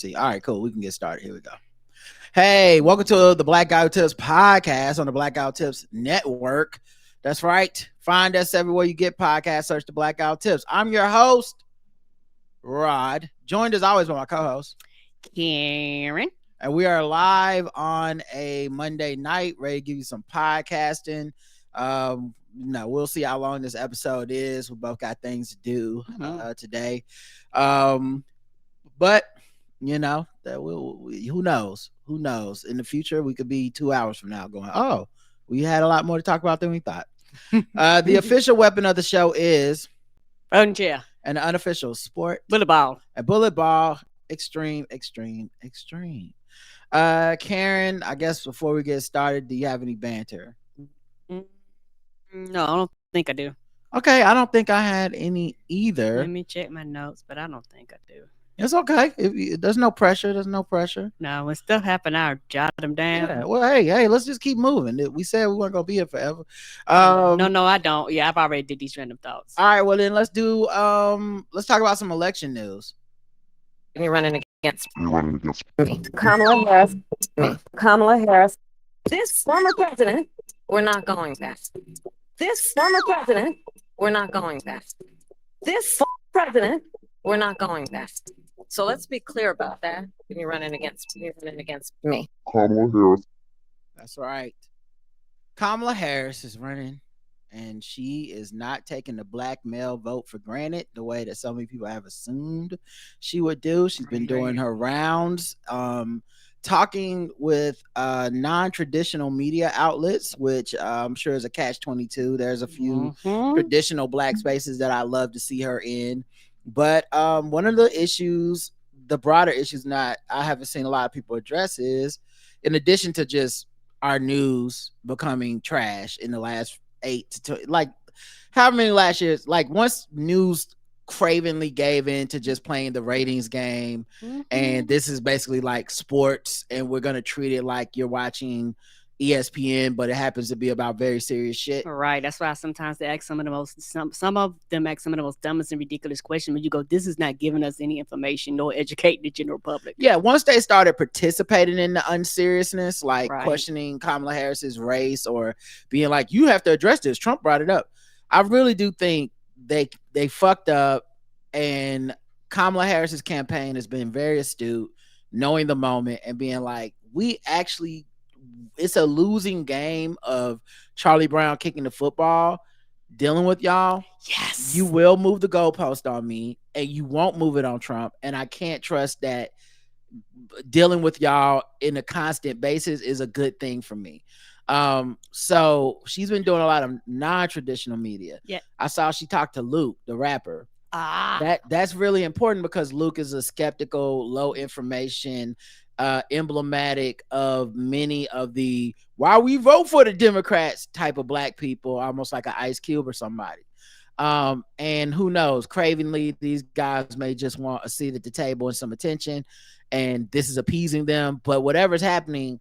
All right, cool. We can get started. Here we go. Hey, welcome to the Black Guy Who Tips podcast on the Black Guy Who Tips network. That's right. Find us everywhere you get podcasts. Search the Black Guy Who Tips. I'm your host, Rod, joined as always by my co-host, Karen. And we are live on a Monday night, ready to give you some podcasting. We'll see how long this episode is. We both got things to do today. But you know, that who knows? Who knows? In the future, we could be 2 hours from now going, oh, we had a lot more to talk about than we thought. The official weapon of the show is Roan chair. And the unofficial sport, bullet ball. A bullet ball. Extreme. Karen, I guess before we get started, do you have any banter? No, I don't think I do. Okay, I don't think I had any either. Let me check my notes, but I don't think I do. It's okay. There's no pressure. No, when stuff happen, I'll jot them down. Yeah, well, hey, let's just keep moving. We said we weren't gonna be here forever. No, I don't. Yeah, I've already did these random thoughts. All right, well then let's talk about some election news. You're running against me. Kamala Harris. This former president, we're not going past. This former president, we're not going past. This former president, we're not going past. So let's be clear about that. You're running against me. Kamala Harris. That's right. Kamala Harris is running, and she is not taking the black male vote for granted the way that so many people have assumed she would do. She's been doing her rounds, talking with non-traditional media outlets, which I'm sure is a catch-22. There's a few traditional black spaces that I love to see her in. But one of the broader issues I haven't seen a lot of people address is, in addition to just our news becoming trash in the last 8 to 2, like how many last years, like once news cravenly gave in to just playing the ratings game, and this is basically like sports, and we're going to treat it like you're watching ESPN, but it happens to be about very serious shit. Right. That's why sometimes they ask some of them ask some of the most dumbest and ridiculous questions. When you go, this is not giving us any information nor educating the general public. Yeah. Once they started participating in the unseriousness, like questioning Kamala Harris's race or being like, you have to address this, Trump brought it up. I really do think they fucked up, and Kamala Harris's campaign has been very astute, knowing the moment and being like, it's a losing game of Charlie Brown kicking the football, dealing with y'all. Yes. You will move the goalpost on me, and you won't move it on Trump. And I can't trust that dealing with y'all in a constant basis is a good thing for me. So she's been doing a lot of non-traditional media. Yeah. I saw she talked to Luke, the rapper. That's really important because Luke is a skeptical, low information, emblematic of many of the why we vote for the Democrats type of black people, almost like an Ice Cube or somebody. And who knows, cravenly, these guys may just want a seat at the table and some attention, and this is appeasing them. But whatever's happening,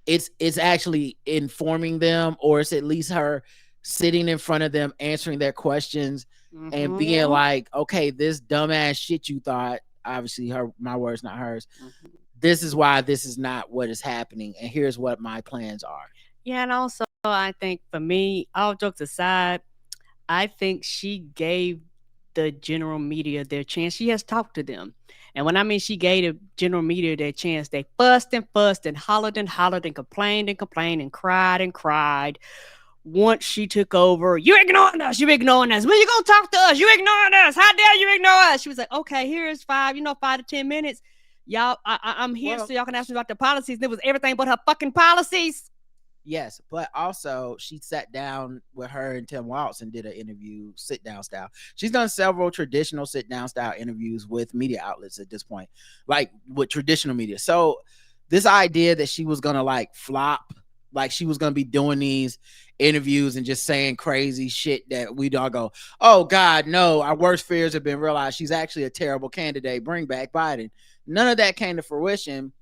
it's actually informing them, or it's at least her sitting in front of them, answering their questions, and being like, okay, this dumbass shit you thought, obviously my words, not hers. This is why this is not what is happening, and here's what my plans are. Yeah, and also I think for me, all jokes aside, I think she gave the general media their chance. She has talked to them. And when I mean she gave the general media their chance, they fussed and hollered and complained and cried. Once she took over, you're ignoring us. When you gonna talk to us? You ignoring us. How dare you ignore us? She was like, okay, here's 5 to 10 minutes. Y'all, I'm here so y'all can ask me about the policies. It was everything but her fucking policies. Yes, but also she sat down with her and Tim Walz and did an interview, sit down style. She's done several traditional sit down style interviews with media outlets at this point, like with traditional media. So this idea that she was gonna like flop, like she was gonna be doing these interviews and just saying crazy shit that we don't go, oh God, no, our worst fears have been realized. She's actually a terrible candidate. Bring back Biden. None of that came to fruition,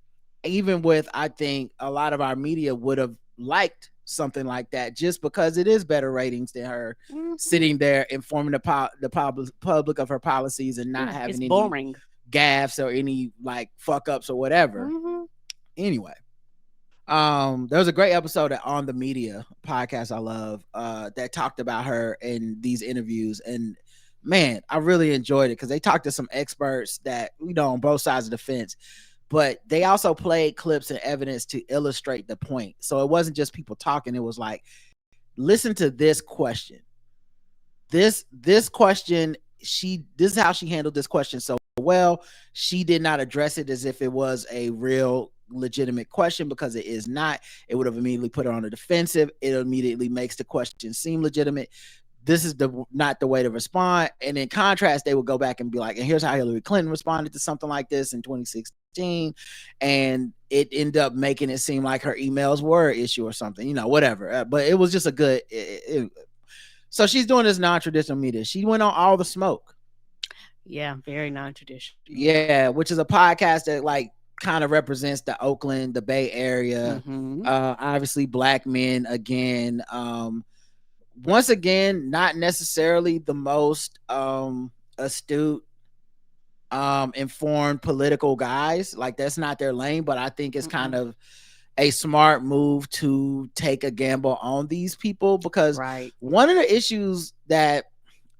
even with, I think, a lot of our media would have liked something like that, just because it is better ratings than her sitting there informing the public of her policies and not having any boring. gaffes or any like fuck ups or whatever. Anyway, there was a great episode of On the Media podcast I love that talked about her in these interviews, and man, I really enjoyed it because they talked to some experts that on both sides of the fence, but they also played clips and evidence to illustrate the point. So it wasn't just people talking. It was like, listen to this question. This question, this is how she handled this question so well. She did not address it as if it was a real legitimate question, because it is not. It would have immediately put her on the defensive. It immediately makes the question seem legitimate. This is not the way to respond. And in contrast, they would go back and be like, and here's how Hillary Clinton responded to something like this in 2016. And it ended up making it seem like her emails were an issue or something, whatever. But it was just a good. So she's doing this non-traditional media. She went on All the Smoke. Yeah, very non-traditional. Yeah, which is a podcast that like kind of represents the Oakland, the Bay Area. Obviously, black men again. Once again, not necessarily the most astute, informed political guys. Like, that's not their lane, but I think it's kind of a smart move to take a gamble on these people, because one of the issues that,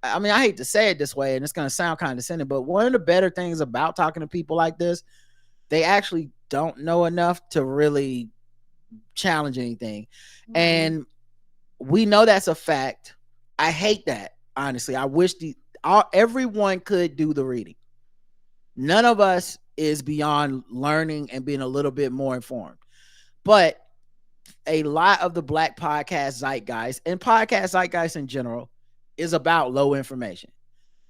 I mean, I hate to say it this way and it's going to sound condescending, but one of the better things about talking to people like this, they actually don't know enough to really challenge anything. And we know that's a fact. I hate that, honestly. I wish everyone could do the reading. None of us is beyond learning and being a little bit more informed. But a lot of the black podcast zeitgeist and podcast zeitgeist in general is about low information.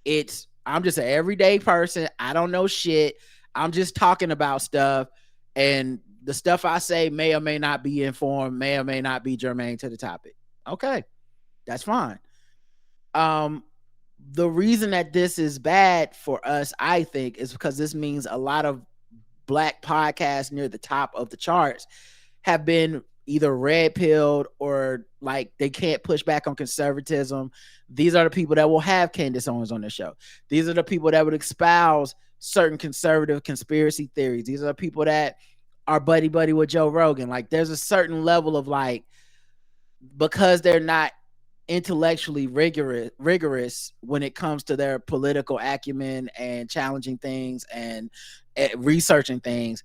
I'm just an everyday person. I don't know shit. I'm just talking about stuff, and the stuff I say may or may not be informed, may or may not be germane to the topic. Okay, that's fine. The reason that this is bad for us, I think, is because this means a lot of black podcasts near the top of the charts have been either red pilled or like they can't push back on conservatism. These are the people that will have Candace Owens on their show. These are the people that would espouse certain conservative conspiracy theories. These are the people that are buddy with Joe Rogan. Like, there's a certain level of like, because they're not intellectually rigorous when it comes to their political acumen and challenging things and researching things,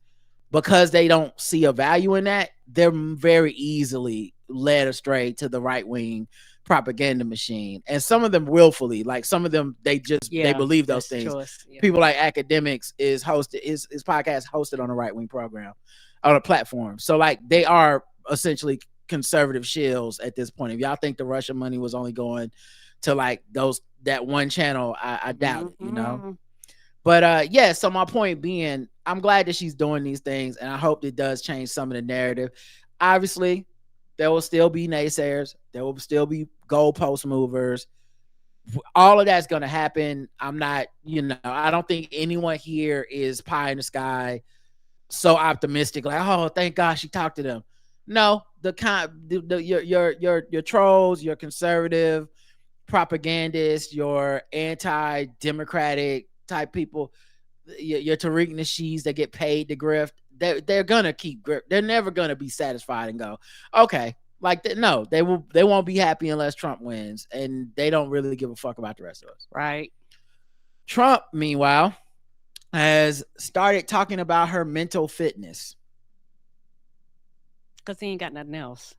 because they don't see a value in that, they're very easily led astray to the right-wing propaganda machine. And some of them willfully, like some of them, they believe those things. People like Academics is podcast hosted on a right-wing program, on a platform. So like, they are essentially conservative shills at this point. If y'all think the Russian money was only going to like that one channel, I doubt it, But yeah, so my point being, I'm glad that she's doing these things, and I hope it does change some of the narrative. Obviously, there will still be naysayers. There will still be goalpost movers. All of that's going to happen. I'm not, I don't think anyone here is pie in the sky, so optimistic, like, oh, thank God she talked to them. No, your trolls, your conservative propagandists, your anti-democratic type people, your Tariq Nasheeds that get paid to grift, they're gonna keep grift. They're never gonna be satisfied and go, okay, like no, they won't be happy unless Trump wins, and they don't really give a fuck about the rest of us. Right. Trump, meanwhile, has started talking about her mental fitness. Because he ain't got nothing else.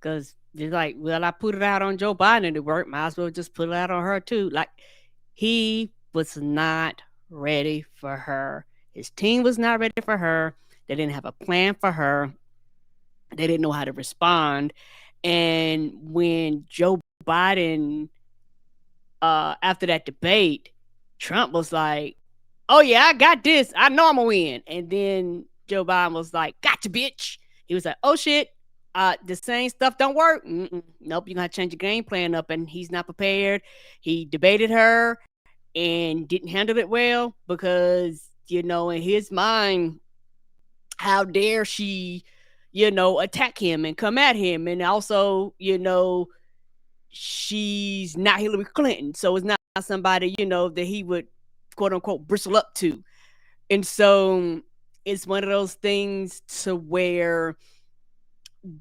Because you're like, well, I put it out on Joe Biden and it worked. Might as well just put it out on her too. Like, he was not ready for her. His team was not ready for her. They didn't have a plan for her. They didn't know how to respond. And when Joe Biden, after that debate, Trump was like, oh yeah, I got this. I know I'm gonna win. And then Joe Biden was like, gotcha, bitch. He was like, oh shit, the same stuff don't work. Nope, you're gonna change your game plan up. And he's not prepared. He debated her and didn't handle it well because, in his mind, how dare she, attack him and come at him. And also, she's not Hillary Clinton. So it's not somebody, that he would quote unquote bristle up to. And so it's one of those things to where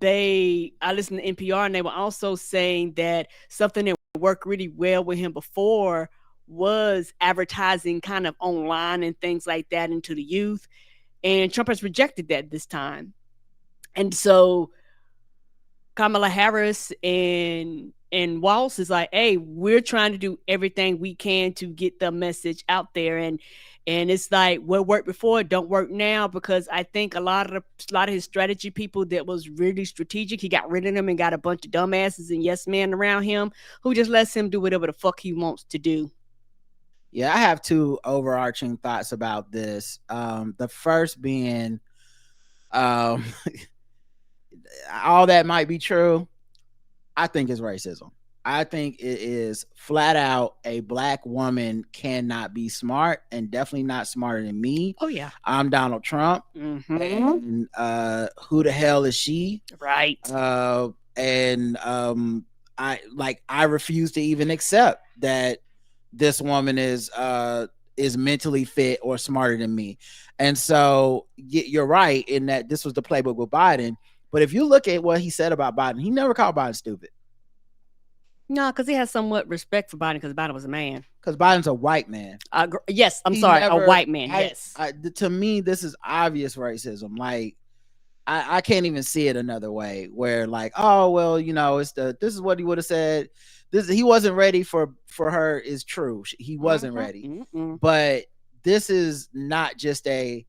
I listened to NPR and they were also saying that something that worked really well with him before was advertising kind of online and things like that into the youth. And Trump has rejected that this time. And so Kamala Harris and Walz is like, hey, we're trying to do everything we can to get the message out there. And it's like what worked before don't work now, because I think a lot of his strategy people that was really strategic, he got rid of them and got a bunch of dumbasses and yes men around him who just lets him do whatever the fuck he wants to do. Yeah, I have two overarching thoughts about this. The first being, all that might be true. I think it's racism. I think it is flat out a black woman cannot be smart, and definitely not smarter than me. Oh yeah, I'm Donald Trump. Mm-hmm. And who the hell is she? Right. I refuse to even accept that this woman is mentally fit or smarter than me. And so you're right in that this was the playbook with Biden. But if you look at what he said about Biden, he never called Biden stupid. No, because he has somewhat respect for Biden because Biden was a man. Because Biden's a white man. Yes, I'm sorry, a white man. Yes. To me, this is obvious racism. Like, I can't even see it another way. Where like, oh well, this is what he would have said. He wasn't ready for her is true. He wasn't ready. Mm-mm. But this is not just a,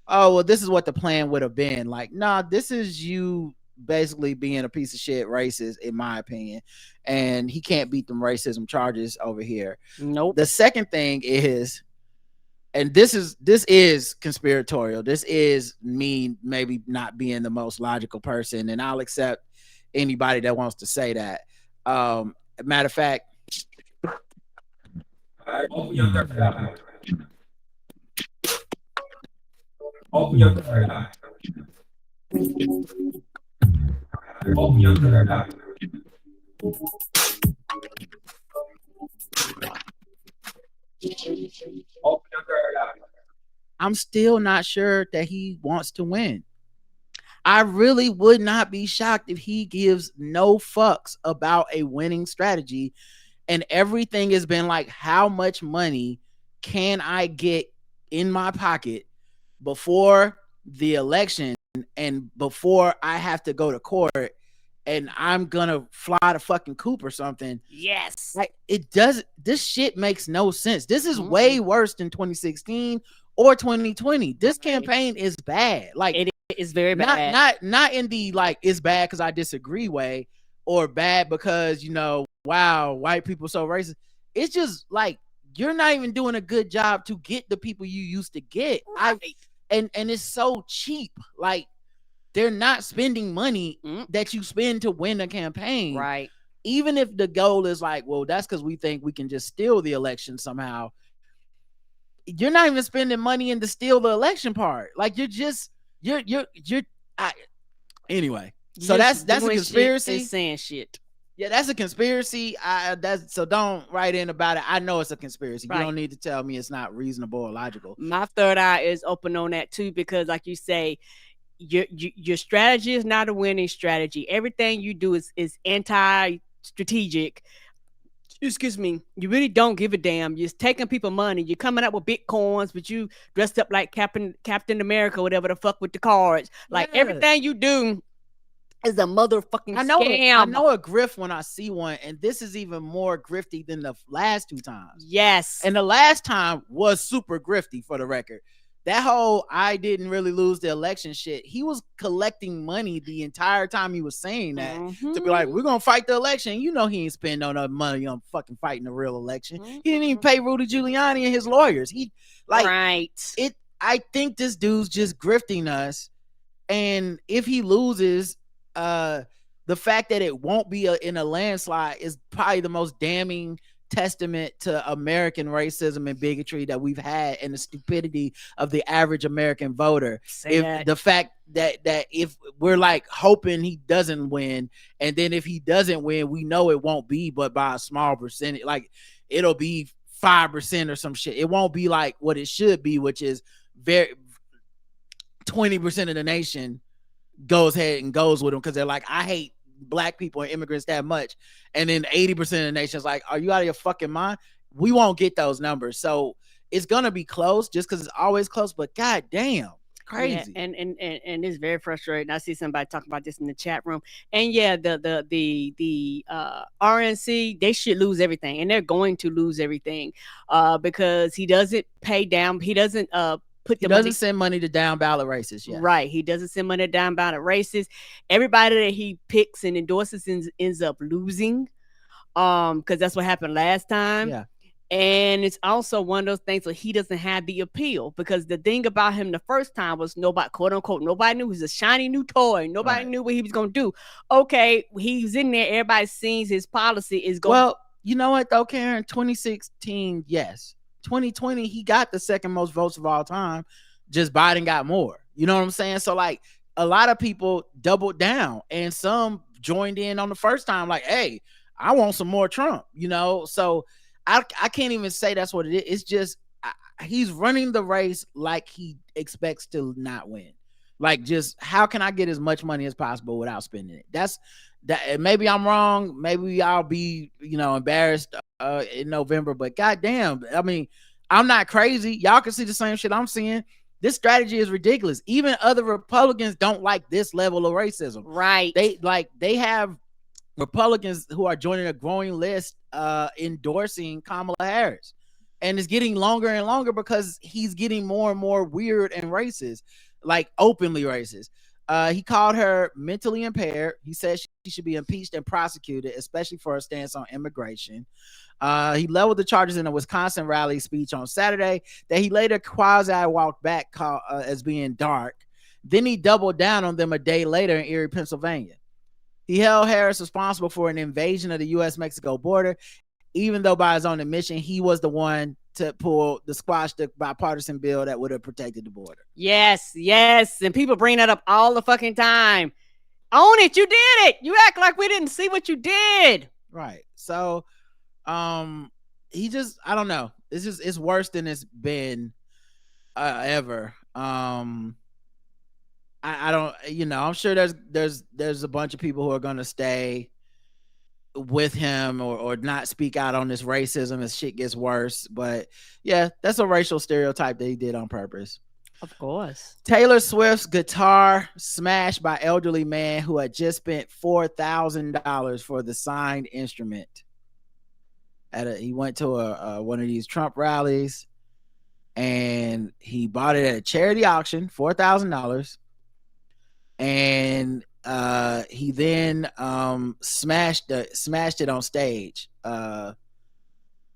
oh well, this is what the plan would have been. Like, nah, this is you basically being a piece of shit racist, in my opinion. And he can't beat them racism charges over here. Nope. The second thing is, and this is conspiratorial. This is me maybe not being the most logical person, and I'll accept anybody that wants to say that. Matter of fact, open your third eye. Open your third eye. Open your third eye. Open your third eye. I'm still not sure that he wants to win. I really would not be shocked if he gives no fucks about a winning strategy, and everything has been like, how much money can I get in my pocket before the election and before I have to go to court, and I'm gonna fly to fucking Coop or something. Yes. Like, this shit makes no sense. This is way worse than 2016 or 2020. This campaign is bad. Like, it is very bad. Not in the like it's bad because I disagree way, or bad because wow, white people so racist. It's just like you're not even doing a good job to get the people you used to get. Right. And it's so cheap. Like, they're not spending money that you spend to win a campaign. Right. Even if the goal is like, well, that's because we think we can just steal the election somehow. You're not even spending money in the steal the election part. Like, anyway. So that's a conspiracy. Saying shit. Yeah, that's a conspiracy. So don't write in about it. I know it's a conspiracy. Right. You don't need to tell me it's not reasonable or logical. My third eye is open on that too, because like you say, your strategy is not a winning strategy. Everything you do is anti-strategic. Excuse me. You really don't give a damn. You're taking people money. You're coming up with bitcoins, but you dressed up like Captain America, whatever the fuck, with the cards. Like, everything you do is a motherfucking scam. I know a grift when I see one, and this is even more grifty than the last two times. Yes. And the last time was super grifty, for the record. That whole I didn't really lose the election shit, he was collecting money the entire time he was saying that to be like, we're going to fight the election. He ain't spending no money on fucking fighting the real election. He didn't even pay Rudy Giuliani and his lawyers. I think this dude's just grifting us. And if he loses, the fact that it won't be in a landslide is probably the most damning testament to American racism and bigotry that we've had, and the stupidity of the average American voter. The fact that if we're like hoping he doesn't win, and then if he doesn't win, we know it won't be but by a small percentage. Like, it'll be 5% or some shit. It won't be like what it should be, which is very 20% of the nation goes ahead and goes with them because they're like, I hate black people and immigrants that much. And then 80% of the nation's like, are you out of your fucking mind? We won't get those numbers. So it's gonna be close just because it's always close, but god damn, crazy. Yeah, and it's very frustrating. I see somebody talking about this in the chat room. And yeah, the RNC, they should lose everything, and they're going to lose everything, because he doesn't pay down. He doesn't he doesn't send money to down ballot races. Yeah, right. He doesn't send money to down ballot races. Everybody that he picks and endorses ends up losing, because that's what happened last time. Yeah. And it's also one of those things where he doesn't have the appeal, because the thing about him the first time was nobody, quote unquote, nobody knew he was a shiny new toy. Nobody knew what he was going to do. Okay, he's in there. Everybody sees his policy is going. Well, you know what though, Karen? 2016, yes. 2020, he got the second most votes of all time. Just Biden got more. You know what I'm saying? So like a lot of people doubled down, and some joined in on the first time. Like, hey, I want some more Trump. You know, so. I can't even say that's what it is. It's just he's running the race like he expects to not win. Like, just how can I get as much money as possible without spending it? That's that. Maybe I'm wrong. Maybe I'll be embarrassed in November. But goddamn, I mean, I'm not crazy. Y'all can see the same shit I'm seeing. This strategy is ridiculous. Even other Republicans don't like this level of racism. Right? They have Republicans who are joining a growing list endorsing Kamala Harris, and it's getting longer and longer because he's getting more and more weird and racist, like openly racist. He called her mentally impaired. He said she should be impeached and prosecuted, especially for her stance on immigration. He leveled the charges in a Wisconsin rally speech on Saturday that he later quasi walked back as being dark. Then he doubled down on them a day later in Erie, Pennsylvania. He held Harris responsible for an invasion of the U.S.-Mexico border, even though by his own admission, he was the one to squash the bipartisan bill that would have protected the border. Yes. And people bring that up all the fucking time. Own it. You did it. You act like we didn't see what you did. Right. So, he just, I don't know. It's worse than it's been ever. I don't, I'm sure there's a bunch of people who are going to stay with him or not speak out on this racism as shit gets worse. But yeah, that's a racial stereotype that he did on purpose. Of course. Taylor Swift's guitar smashed by elderly man who had just spent $4,000 for the signed instrument. He went to one of these Trump rallies, and he bought it at a charity auction, $4,000. And he then smashed it on stage I'm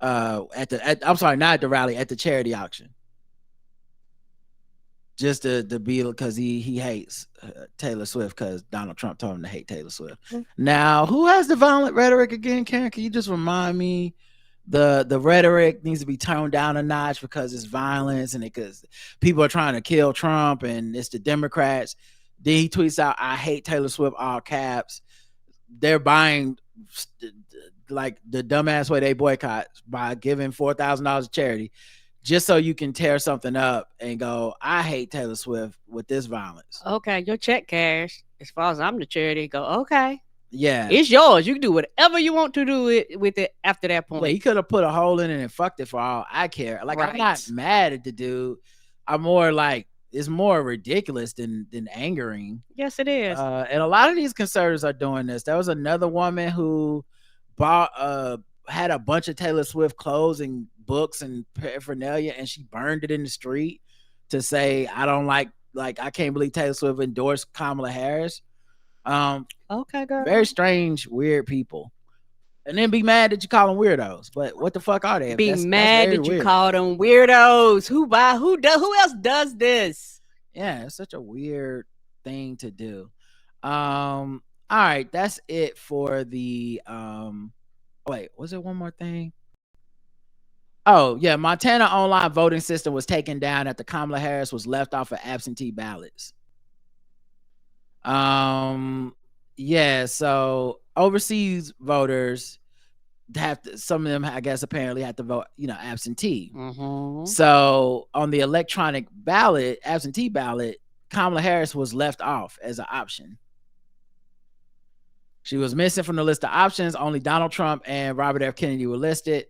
sorry, not at the rally, at the charity auction, just to be, because he hates Taylor Swift because Donald Trump told him to hate Taylor Swift. Now, who has the violent rhetoric again, Karen? Can you just remind me? The rhetoric needs to be toned down a notch because it's violence, and because people are trying to kill Trump, and it's the Democrats. Then he tweets out, I hate Taylor Swift, all caps. They're buying, like the dumbass way they boycott, by giving $4,000 to charity, just so you can tear something up and go, I hate Taylor Swift with this violence. Okay, your check cash. As far as I'm the charity, go, okay. Yeah. It's yours. You can do whatever you want to do with it after that point. Yeah, he could have put a hole in it and fucked it for all I care. Like, right. I'm not mad at the dude. I'm more like, it's more ridiculous than angering. Yes, it is. And a lot of these conservatives are doing this. There was another woman who had a bunch of Taylor Swift clothes and books and paraphernalia, and she burned it in the street to say, I don't like I can't believe Taylor Swift endorsed Kamala Harris. Okay, girl. Very strange, weird people. And then be mad that you call them weirdos. But what the fuck are they? That's that you call them weirdos. Who else does this? Yeah, it's such a weird thing to do. All right, that's it for the wait, was there one more thing? Oh, yeah, Montana online voting system was taken down after Kamala Harris was left off of absentee ballots. Yeah, so overseas voters, some of them, I guess, apparently had to vote, absentee. Mm-hmm. So on the electronic ballot, absentee ballot, Kamala Harris was left off as an option. She was missing from the list of options. Only Donald Trump and Robert F. Kennedy were listed.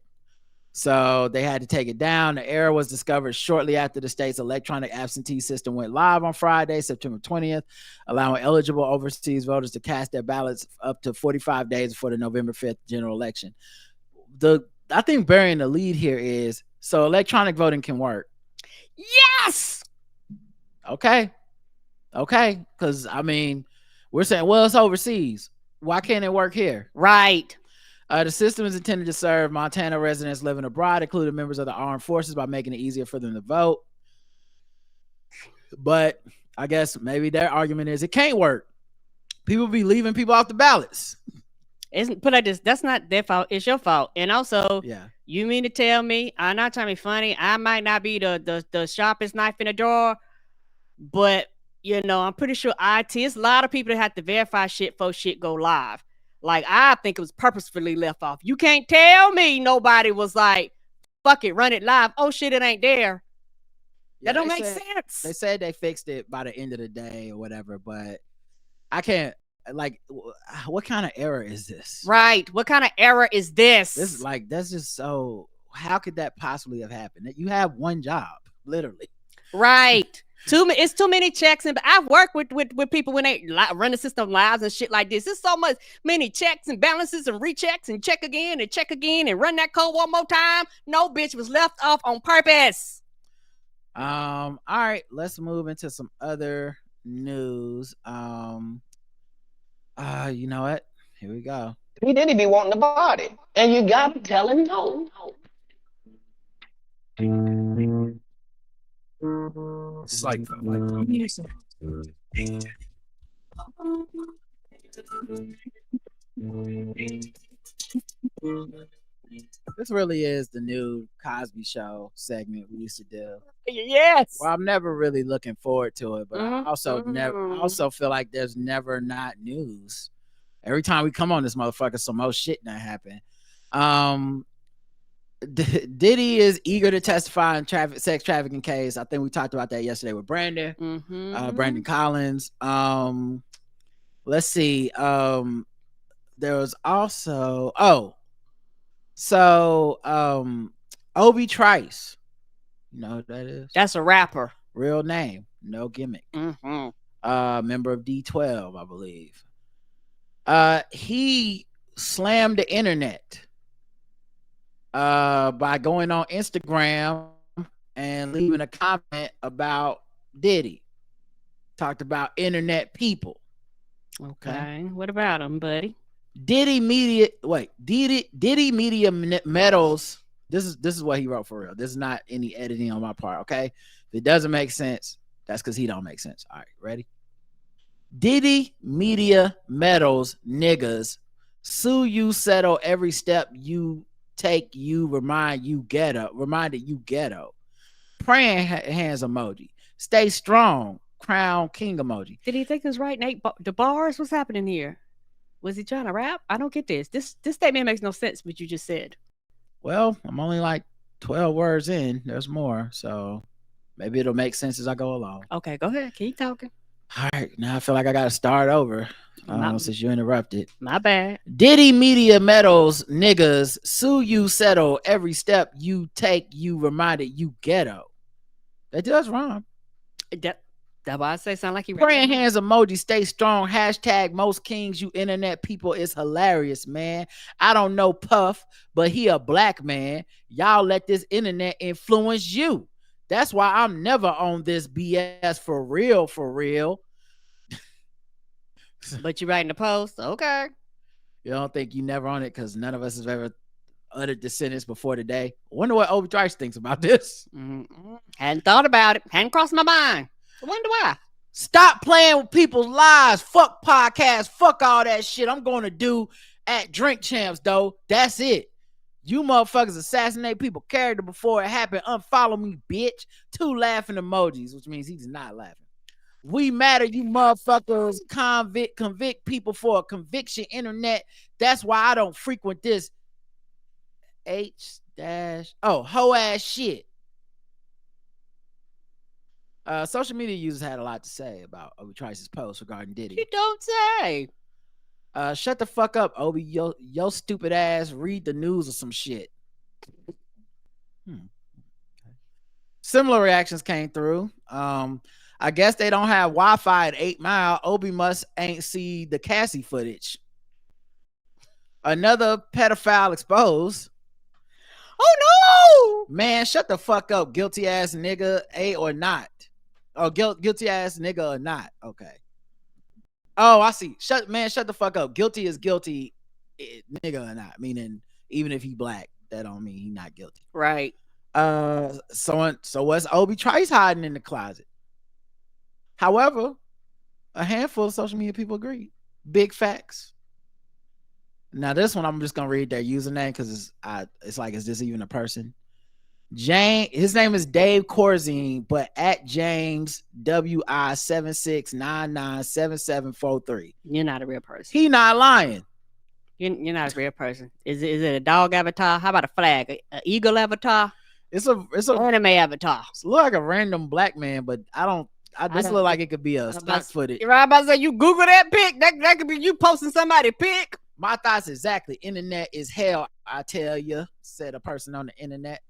So they had to take it down. The error was discovered shortly after the state's electronic absentee system went live on Friday, September 20th, allowing eligible overseas voters to cast their ballots up to 45 days before the November 5th general election. I think burying the lead here is, so electronic voting can work. Yes. Okay. Because, we're saying, well, it's overseas. Why can't it work here? Right. The system is intended to serve Montana residents living abroad, including members of the armed forces, by making it easier for them to vote. But I guess maybe their argument is it can't work. People be leaving people off the ballots. Put like this, that's not their fault. It's your fault. And also, yeah, you mean to tell me, I'm not trying to be funny, I might not be the sharpest knife in the drawer, but I'm pretty sure it's a lot of people that have to verify shit before shit go live. Like, I think it was purposefully left off. You can't tell me nobody was like, fuck it, run it live. Oh, shit, it ain't there. That don't make sense. They said they fixed it by the end of the day or whatever, but I can't, what kind of error is this? Right. What kind of error is this? This is that's just so, how could that possibly have happened? You have one job, literally. Right. It's too many checks, and I've worked with people when they run the system lives and shit like this. It's so many checks and balances and rechecks and check again and run that code one more time. No, bitch, was left off on purpose. All right, let's move into some other news. You know what? Here we go. He didn't be wanting the body, and you got to tell him no. It's like this really is the new Cosby Show segment we used to do. Yes. Well, I'm never really looking forward to it, but I also feel like there's never not news. Every time we come on this motherfucker, some more shit not happen. Diddy is eager to testify in sex trafficking case. I think we talked about that yesterday with Brandon, Brandon Collins. Let's see. There was also Obi Trice. You know who that is? That's a rapper. Real name, no gimmick. Member of D12, I believe. He slammed the internet by going on Instagram and leaving a comment about Diddy. Talked about internet people. Okay. What about him, buddy? Diddy Media Metals. This is what he wrote for real. This is not any editing on my part. Okay. If it doesn't make sense, that's because he don't make sense. All right, ready? Diddy Media Metals niggas sue you, settle every step you take, you reminded you ghetto. Praying hands emoji. Stay strong. Crown king emoji. Did he think it was right, Nate? The bars? What's happening here? Was he trying to rap? I don't get this. This statement makes no sense, what you just said. Well, I'm only like 12 words in. There's more. So maybe it'll make sense as I go along. Okay, go ahead. Keep talking. All right. Now I feel like I got to start over since you interrupted. My bad. Diddy Media Metals niggas sue you, settle every step you take, you reminded you ghetto. That does rhyme. That's why I say sound like he praying hands emoji, stay strong, hashtag most kings, you internet people is hilarious, man. I don't know Puff, but he a black man. Y'all let this internet influence you. That's why I'm never on this BS for real. But you writing the post? Okay. You don't think you never on it because none of us have ever uttered the sentence before today. I wonder what Obi Trice thinks about this. Hadn't thought about it. Hadn't crossed my mind. I wonder why. Stop playing with people's lives. Fuck podcasts. Fuck all that shit. I'm going to do at Drink Champs, though. That's it. You motherfuckers assassinate people's character before it happened. Unfollow me, bitch. 2 laughing emojis, which means he's not laughing. We matter, you motherfuckers. Convict people for a conviction internet. That's why I don't frequent this H dash hoe ass shit. Social media users had a lot to say about Obi Trice's post regarding Diddy. You don't say. Shut the fuck up, Obi. Yo stupid ass read the news or some shit. Similar reactions came through. I guess they don't have Wi-Fi at 8 Mile. Obi must ain't see the Cassie footage. Another pedophile exposed. Oh no! Man, shut the fuck up, guilty ass nigga, A or not. Oh, guilty ass nigga or not. Okay. Oh, I see. Shut the fuck up. Guilty is guilty, nigga or not. Meaning, even if he black, that don't mean he not guilty. Right. So what's Obi Trice hiding in the closet? However, a handful of social media people agreed. Big facts. Now this one I'm just gonna read their username because it's like, is this even a person? His name is Dave Corzine, but at James WI76997743. You're not a real person. He not lying. You're not a real person. Is it a dog avatar? How about a flag? An eagle avatar? It's a anime avatar. It look like a random black man, but this look like it could be a stock footage. You're right about to say, you Google that pic. That could be you posting somebody's pic. My thoughts exactly. Internet is hell, I tell you, said a person on the internet.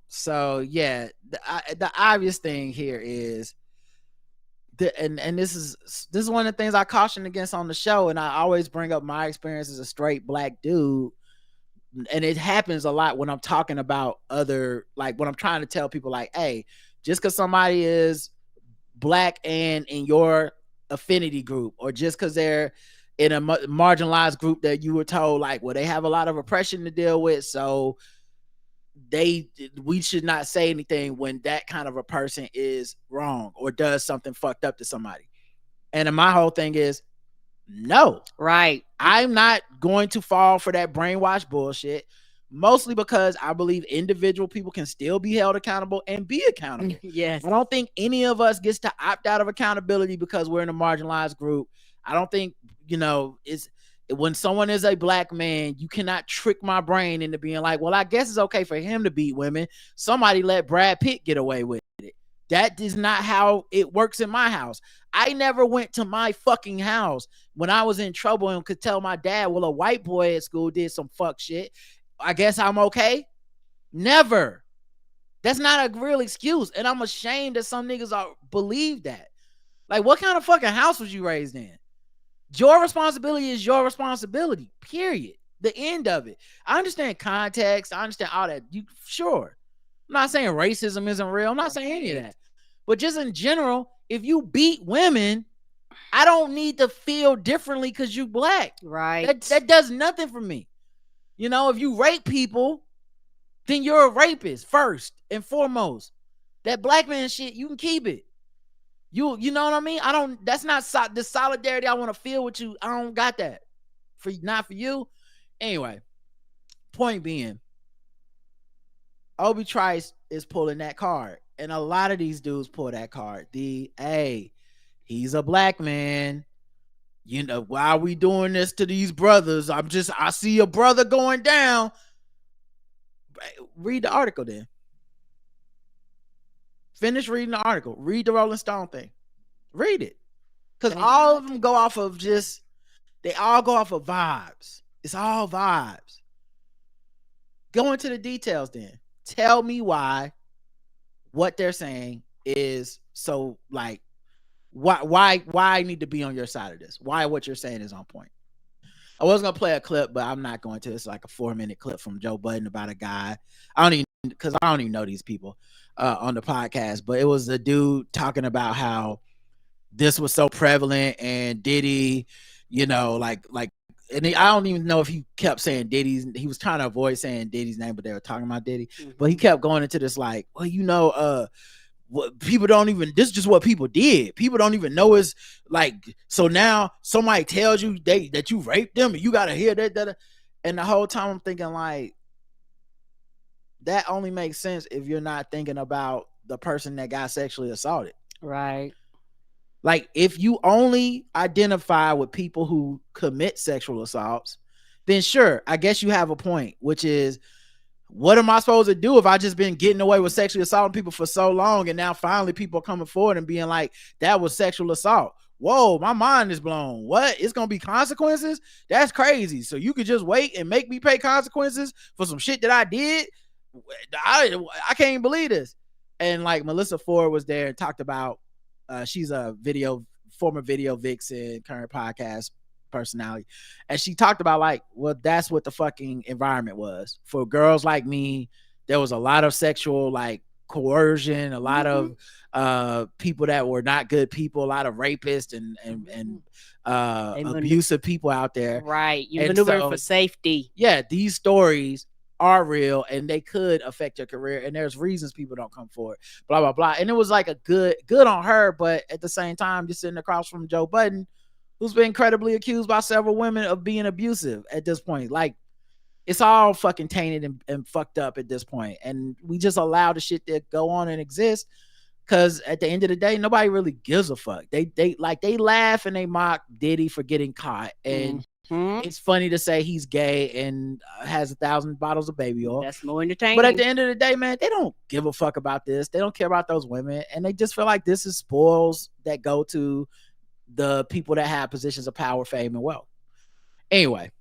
So yeah, the obvious thing here is and this is one of the things I caution against on the show, and I always bring up my experience as a straight black dude, and it happens a lot when I'm talking about other, like when I'm trying to tell people like, hey, just because somebody is black and in your affinity group, or just because they're in a marginalized group that you were told like, well, they have a lot of oppression to deal with, so we should not say anything when that kind of a person is wrong or does something fucked up to somebody. And my whole thing is, no, right, I'm not going to fall for that brainwash bullshit, mostly because I believe individual people can still be held accountable and be accountable. Yes. I don't think any of us gets to opt out of accountability because we're in a marginalized group. I don't think, it's when someone is a black man, you cannot trick my brain into being like, well, I guess it's okay for him to beat women. Somebody let Brad Pitt get away with it. That is not how it works in my house. I never went to my fucking house when I was in trouble and could tell my dad, well, a white boy at school did some fuck shit. I guess I'm okay. Never. That's not a real excuse. And I'm ashamed that some niggas believe that. Like, what kind of fucking house was you raised in? Your responsibility is your responsibility, period. The end of it. I understand context. I understand all that. Sure. I'm not saying racism isn't real. I'm not saying any of that. But just in general, if you beat women, I don't need to feel differently because you black. Right. That does nothing for me. If you rape people, then you're a rapist first and foremost. That black man shit, you can keep it. You know what I mean? That's not the solidarity I want to feel with you. I don't got that. Not for you. Anyway, point being, Obi Trice is pulling that card. And a lot of these dudes pull that card. He's a black man. Why are we doing this to these brothers? I see a brother going down. Read the article then. Finish reading the article. Read the Rolling Stone thing. Read it. Because all of them go off of they all go off of vibes. It's all vibes. Go into the details then. Tell me why what they're saying is so, like, why I need to be on your side of this. Why what you're saying is on point. I was going to play a clip, but I'm not going to. It's like a 4-minute clip from Joe Budden about a guy. I don't even know these people on the podcast, but it was a dude talking about how this was so prevalent and Diddy, and I don't even know if he kept saying Diddy's. He was trying to avoid saying Diddy's name, but they were talking about Diddy. Mm-hmm. But he kept going into this like, well, what people don't even, this is just what people did. People don't even know is like, so now somebody tells you that you raped them and you got to hear that. And the whole time I'm thinking like, that only makes sense if you're not thinking about the person that got sexually assaulted. Right. Like if you only identify with people who commit sexual assaults then sure, I guess you have a point, which is, what am I supposed to do if I just been getting away with sexually assaulting people for so long, and now finally people are coming forward and being like, that was sexual assault? Whoa, my mind is blown. What? It's gonna be consequences? That's crazy. So you could just wait and make me pay consequences for some shit that I did? I can't believe this. And like Melissa Ford was there and talked about, she's a former video vixen, current podcast personality, and she talked about like, well, that's what the fucking environment was for girls like me. There was a lot of sexual like coercion, a lot of people that were not good people, a lot of rapists and abusive people out there. Right. You maneuver for safety. Yeah, these stories are real and they could affect your career, and there's reasons people don't come forward, blah blah blah. And it was like a good on her, but at the same time, just sitting across from Joe Budden, who's been credibly accused by several women of being abusive at this point. Like, it's all fucking tainted and fucked up at this point, and we just allow the shit to go on and exist because at the end of the day, nobody really gives a fuck. They laugh and they mock Diddy for getting caught, and it's funny to say he's gay and has 1,000 bottles of baby oil. That's more entertaining. But at the end of the day, man, they don't give a fuck about this. They don't care about those women, and they just feel like this is spoils that go to the people that have positions of power, fame, and wealth. Anyway,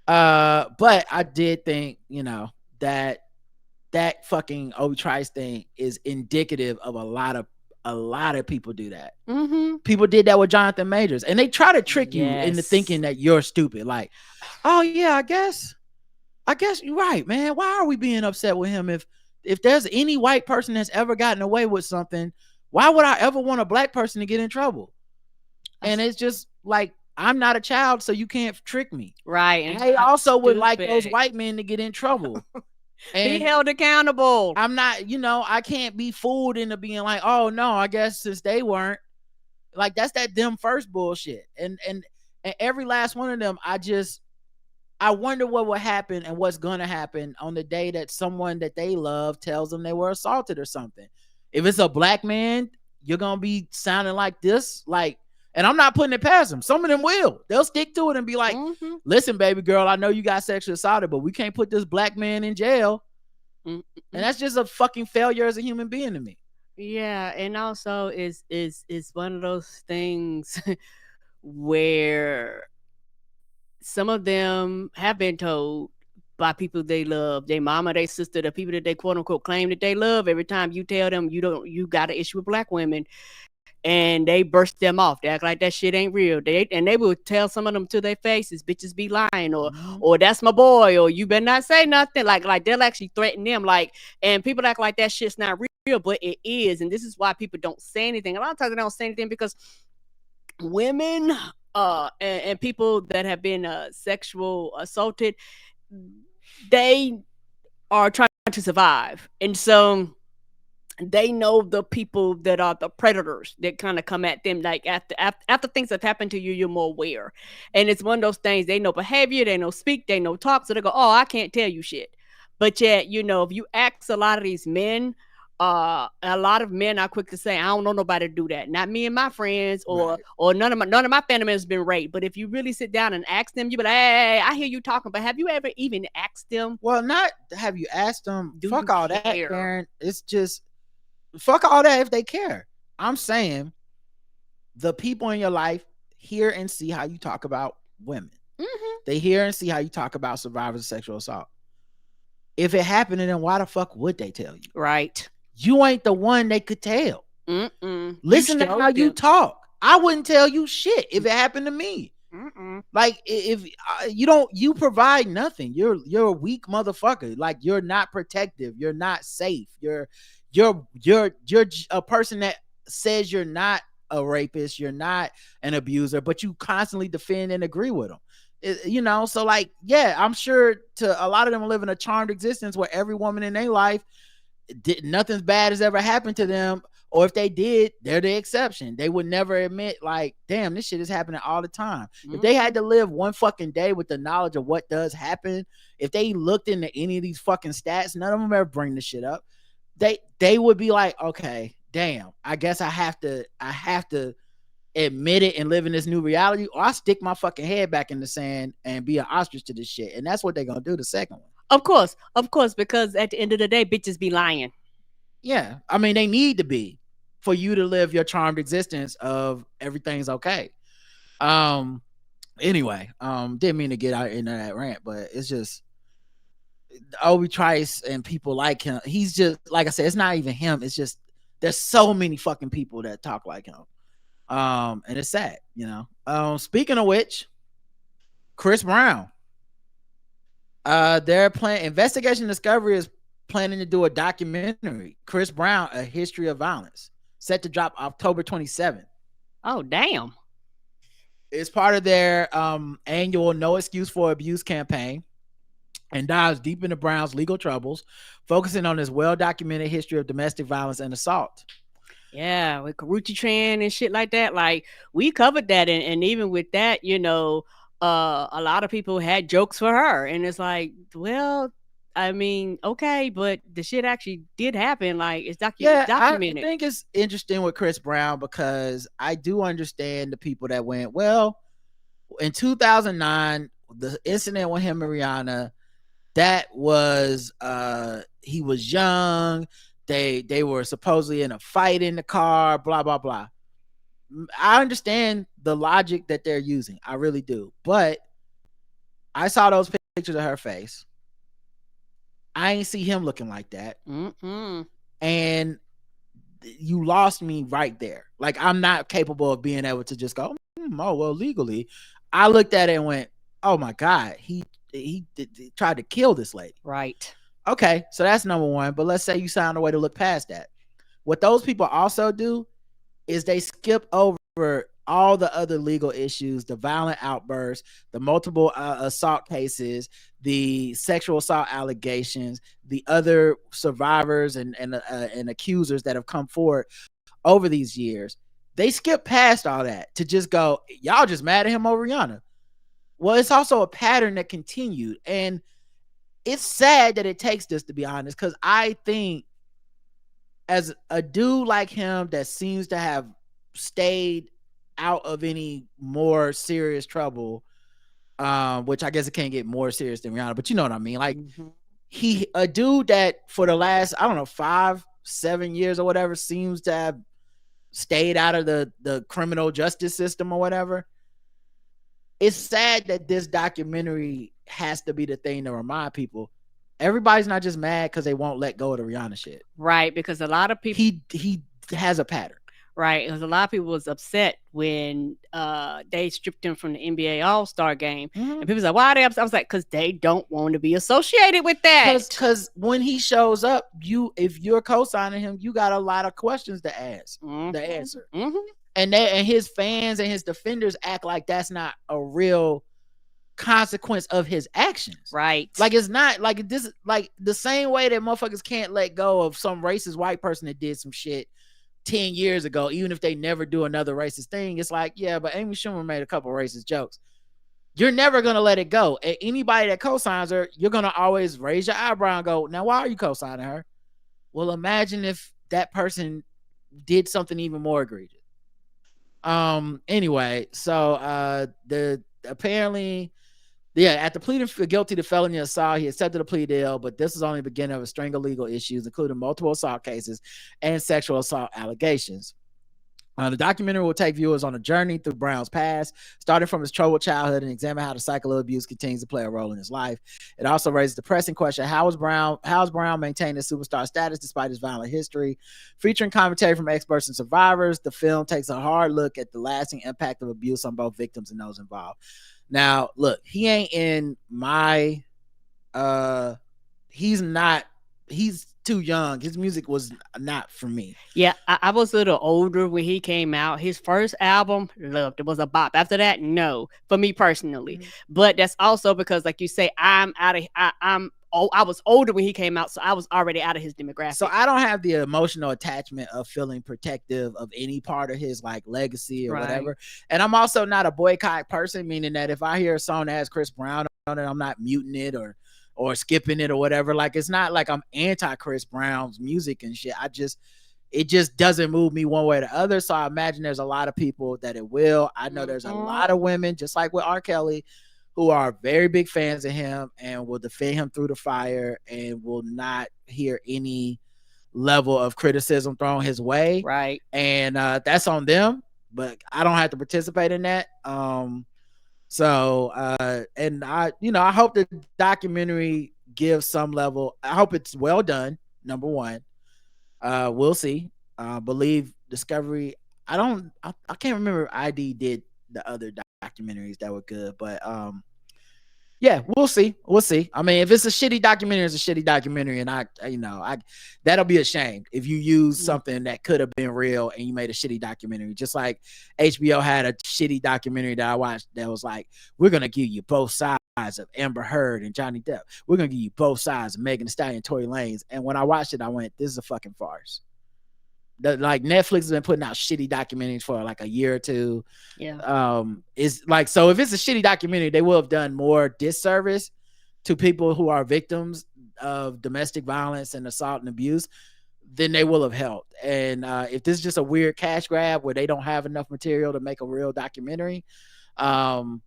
but I did think, that fucking Obi Trice thing is indicative of a lot of people do that. People did that with Jonathan Majors, and they try to trick you into thinking that you're stupid. Like, oh yeah, I guess you're right, man. Why are we being upset with him? If there's any white person that's ever gotten away with something, why would I ever want a black person to get in trouble? And it's just like, I'm not a child, so you can't trick me. Right. And I also would like those white men to get in trouble. And be held accountable. I'm not, I can't be fooled into being like, oh no, I guess since they weren't. Like, that's that them first bullshit. And every last one of them, I wonder what will happen and what's gonna happen on the day that someone that they love tells them they were assaulted or something. If it's a black man, you're gonna be sounding like this, like. And I'm not putting it past them. Some of them will. They'll stick to it and be like, listen, baby girl, I know you got sexually assaulted, but we can't put this black man in jail. And that's just a fucking failure as a human being to me. Yeah. And also is one of those things where some of them have been told by people they love, their mama, their sister, the people that they quote unquote claim that they love. Every time you tell them you got an issue with black women, and they burst them off. They act like that shit ain't real. They will tell some of them to their faces, bitches be lying, or that's my boy, or you better not say nothing. Like they'll actually threaten them. Like, and people act like that shit's not real, but it is. And this is why people don't say anything. A lot of times they don't say anything because women and people that have been sexual assaulted, they are trying to survive. And so they know the people that are the predators that kind of come at them. Like after things have happened to you, you're more aware. And it's one of those things, they know behavior, they know speak, they know talk. So they go, oh, I can't tell you shit. But yet, if you ask a lot of these men, a lot of men are quick to say, I don't know nobody to do that. Not me and my friends, or none of my family members been raped. But if you really sit down and ask them, you be like, hey, I hear you talking, but have you ever even asked them? Well, not have you asked them. Fuck all that, Karen. It's just, fuck all that if they care. I'm saying the people in your life hear and see how you talk about women. They hear and see how you talk about survivors of sexual assault. If it happened to them, why the fuck would they tell you? Right. You ain't the one they could tell. Listen to how you talk. I wouldn't tell you shit if it happened to me. Like, if you provide nothing. You're a weak motherfucker. Like, you're not protective. You're not safe. You're a person that says you're not a rapist. You're not an abuser, but you constantly defend and agree with them. So like, yeah, I'm sure to a lot of them live in a charmed existence where every woman in their life, nothing bad has ever happened to them, or if they did, they're the exception. They would never admit, like, damn, this shit is happening all the time. If they had to live one fucking day with the knowledge of what does happen, if they looked into any of these fucking stats, none of them ever bring this shit up. They would be like, okay, damn, I guess I have to admit it and live in this new reality, or I stick my fucking head back in the sand and be an ostrich to this shit. And that's what they're gonna do. The second one. Of course, because at the end of the day, bitches be lying. Yeah, I mean they need to be for you to live your charmed existence of everything's okay. Anyway, didn't mean to get out into that rant, but it's just Obi Trice and people like him. He's just, like I said, it's not even him. It's just there's so many fucking people that talk like him. And it's sad, you know. Speaking of which, Chris Brown. They're planning Investigation Discovery is planning to do a documentary, Chris Brown, A History of Violence, set to drop October 27th. Oh, damn. It's part of their annual No Excuse for Abuse campaign and dives deep into Brown's legal troubles, focusing on his well-documented history of domestic violence and assault. Yeah, with Karuchi Tran and shit like that. Like, we covered that. And even with that, you know, a lot of people had jokes for her. And it's like, well, I mean, okay, but the shit actually did happen. Like, it's documented. I think it's interesting with Chris Brown because I do understand the people that went, well, in 2009, the incident with him and Rihanna, that was he was young. They were supposedly in a fight in the car, blah, blah, blah. I understand the logic that they're using. I really do. But I saw those pictures of her face. I ain't see him looking like that. And you lost me right there. Like, I'm not capable of being able to just go, oh, well, legally. I looked at it and went, oh my God, he tried to kill this lady. Right. Okay, so that's number one. But let's say you found a way to look past that. What those people also do is they skip over all the other legal issues, the violent outbursts, the multiple assault cases, the sexual assault allegations, the other survivors and accusers that have come forward over these years. They skip past all that to just go, y'all just mad at him over Rihanna. Well, it's also a pattern that continued. And it's sad that it takes this, to be honest, because I think as a dude like him that seems to have stayed out of any more serious trouble, which I guess it can't get more serious than Rihanna, but you know what I mean? Like, a dude that for the last, I don't know, 5-7 years or whatever, seems to have stayed out of the criminal justice system or whatever. It's sad that this documentary has to be the thing to remind people everybody's not just mad because they won't let go of the Rihanna shit. Right, because a lot of people... He has a pattern. Right, because a lot of people was upset when they stripped him from the NBA All-Star game. And people was like, why are they upset? I was like, because they don't want to be associated with that. Because when he shows up, if you're co-signing him, you got a lot of questions to ask, to answer. And his fans and his defenders act like that's not a real consequence of his actions. Right. Like, it's not like this, like the same way that motherfuckers can't let go of some racist white person that did some shit 10 years ago, even if they never do another racist thing. It's like, yeah, but Amy Schumer made a couple racist jokes. You're never going to let it go. And anybody that co-signs her, you're going to always raise your eyebrow and go, now, why are you co-signing her? Well, imagine if that person did something even more egregious. Anyway, so apparently, after pleading guilty to felony assault, he accepted a plea deal, but this is only the beginning of a string of legal issues, including multiple assault cases and sexual assault allegations. The documentary will take viewers on a journey through Brown's past, starting from his troubled childhood, and examine how the cycle of abuse continues to play a role in his life. It also raises the pressing question: How has Brown maintained his superstar status despite his violent history? Featuring commentary from experts and survivors, the film takes a hard look at the lasting impact of abuse on both victims and those involved. Now, look, he ain't in my he's too young. His music was not for me. Yeah, I was a little older when he came out. His first album, loved it, was a bop. After that, no, for me personally. But that's also because, like you say, I was older when he came out, so I was already out of his demographic. So I don't have the emotional attachment of feeling protective of any part of his like legacy or whatever. And I'm also not a boycott person, meaning that if I hear a song that has Chris Brown on it, I'm not muting it or skipping it or whatever. Like, it's not like I'm anti Chris Brown's music and shit. it just doesn't move me one way or the other. So I imagine there's a lot of people that it will. I know there's a lot of women, just like with R. Kelly, who are very big fans of him and will defend him through the fire and will not hear any level of criticism thrown his way. Right. And that's on them, but I don't have to participate in that. And I hope the documentary gives some level. I hope it's well done. Number one, we'll see. Believe Discovery. I can't remember if ID did the other documentaries that were good, but yeah, we'll see. We'll see. I mean, if it's a shitty documentary, it's a shitty documentary, and that'll be a shame if you use something that could have been real and you made a shitty documentary. Just like HBO had a shitty documentary that I watched that was like, we're gonna give you both sides of Amber Heard and Johnny Depp. We're gonna give you both sides of Megan Thee Stallion and Tory Lanez. And when I watched it, I went, this is a fucking farce. Like Netflix has been putting out shitty documentaries for like a year or two. Yeah. Is like, so if it's a shitty documentary, they will have done more disservice to people who are victims of domestic violence and assault and abuse than they will have helped. And if this is just a weird cash grab where they don't have enough material to make a real documentary, that'll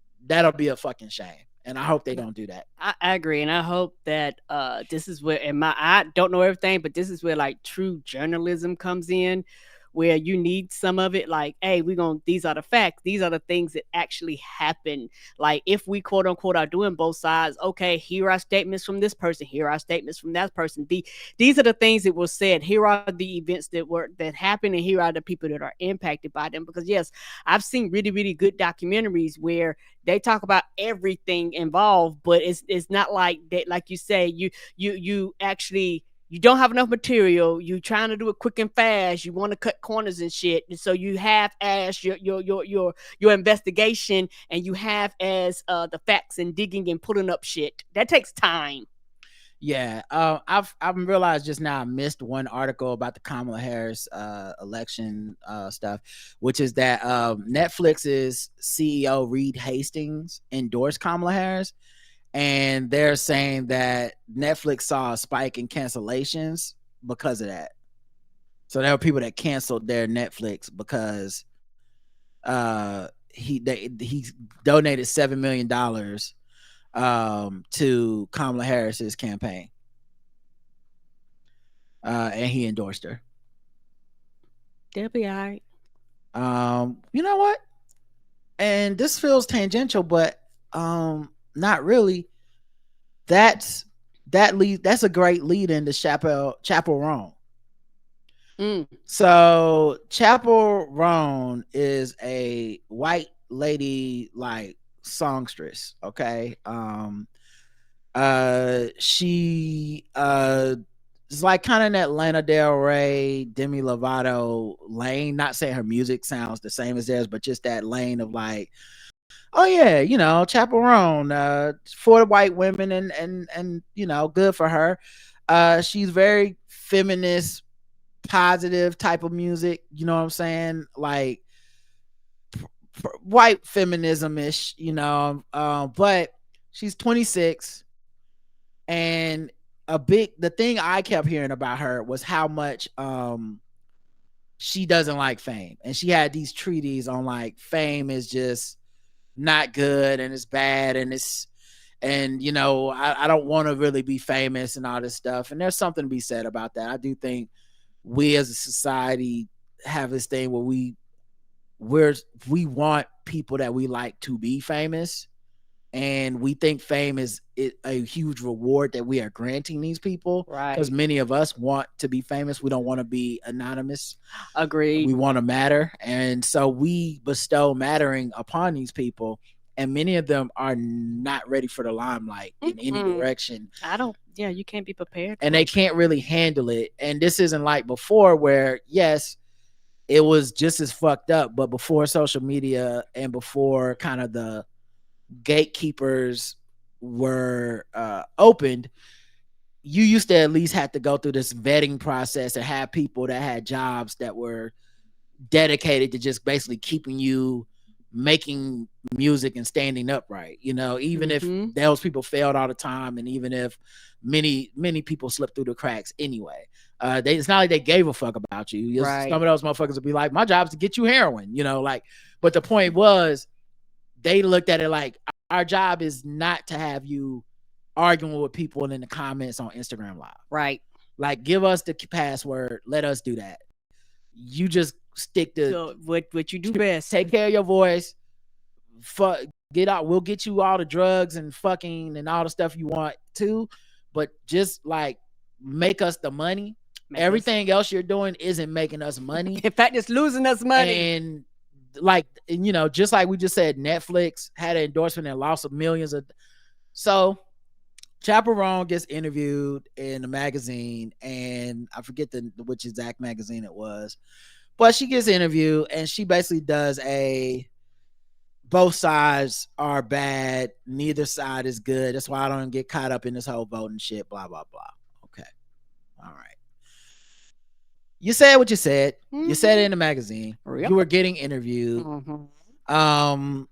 be a fucking shame. And I hope they don't do that. I agree, and I hope that this is where, I don't know everything, but this is where like true journalism comes in, where you need some of it. Like, hey, these are the facts. These are the things that actually happen. Like, if we quote unquote are doing both sides, okay, here are statements from this person. Here are statements from that person. These are the things that were said. Here are the events that happened, and here are the people that are impacted by them. Because yes, I've seen really, really good documentaries where they talk about everything involved, but it's not like that. Like you say, you actually, you don't have enough material. You trying to do it quick and fast. You want to cut corners and shit. And so you have as your investigation, and you have as the facts and digging and pulling up shit. That takes time. Yeah, I've realized just now I missed one article about the Kamala Harris election stuff, which is that Netflix's CEO Reed Hastings endorsed Kamala Harris, and they're saying that Netflix saw a spike in cancellations because of that. So there were people that canceled their Netflix because he donated $7 million to Kamala Harris's campaign, and he endorsed her. They'll be all right. You know what? And this feels tangential, but not really. That's a great lead into Chappell Roan. So Chappell Roan is a white lady like songstress. Okay. She is like kind of in that Lana Del Rey, Demi Lovato lane. Not saying her music sounds the same as theirs, but just that lane of like, oh yeah, Chappell Roan, for the white women, and good for her. She's very feminist, positive type of music. You know what I'm saying? Like white feminism-ish, but she's 26, and the thing I kept hearing about her was how much she doesn't like fame, and she had these treaties on like fame is just not good and it's bad and I don't want to really be famous and all this stuff. And there's something to be said about that. I do think we as a society have this thing where we want people that we like to be famous, and we think fame is a huge reward that we are granting these people, right? Because many of us want to be famous. We don't want to be anonymous. Agreed. We want to matter, and so we bestow mattering upon these people, and many of them are not ready for the limelight in any direction. You can't be prepared, and they can't really handle it. And this isn't like before, where yes, it was just as fucked up, but before social media and before kind of the gatekeepers were opened, you used to at least have to go through this vetting process and have people that had jobs that were dedicated to just basically keeping you making music and standing upright, you know, even if those people failed all the time, and even if many people slipped through the cracks anyway. It's not like they gave a fuck about you. Some of those motherfuckers would be like, my job is to get you heroin, you know, like, but the point was they looked at it like, our job is not to have you arguing with people in the comments on Instagram Live. Right. Like, give us the password. Let us do that. You just stick to what you do best. Take care of your voice. Get out. We'll get you all the drugs and fucking and all the stuff you want to, but just like make us the money. Everything else you're doing isn't making us money. In fact, it's losing us money. And like, you know, just like we just said, Netflix had an endorsement and lost millions of. So Chappell Roan gets interviewed in a magazine, and I forget which exact magazine it was, but she gets interviewed and she basically does both sides are bad, neither side is good. That's why I don't get caught up in this whole voting shit, blah, blah, blah. Okay. All right. You said what you said. You said it in the magazine. Yep. You were getting interviewed. But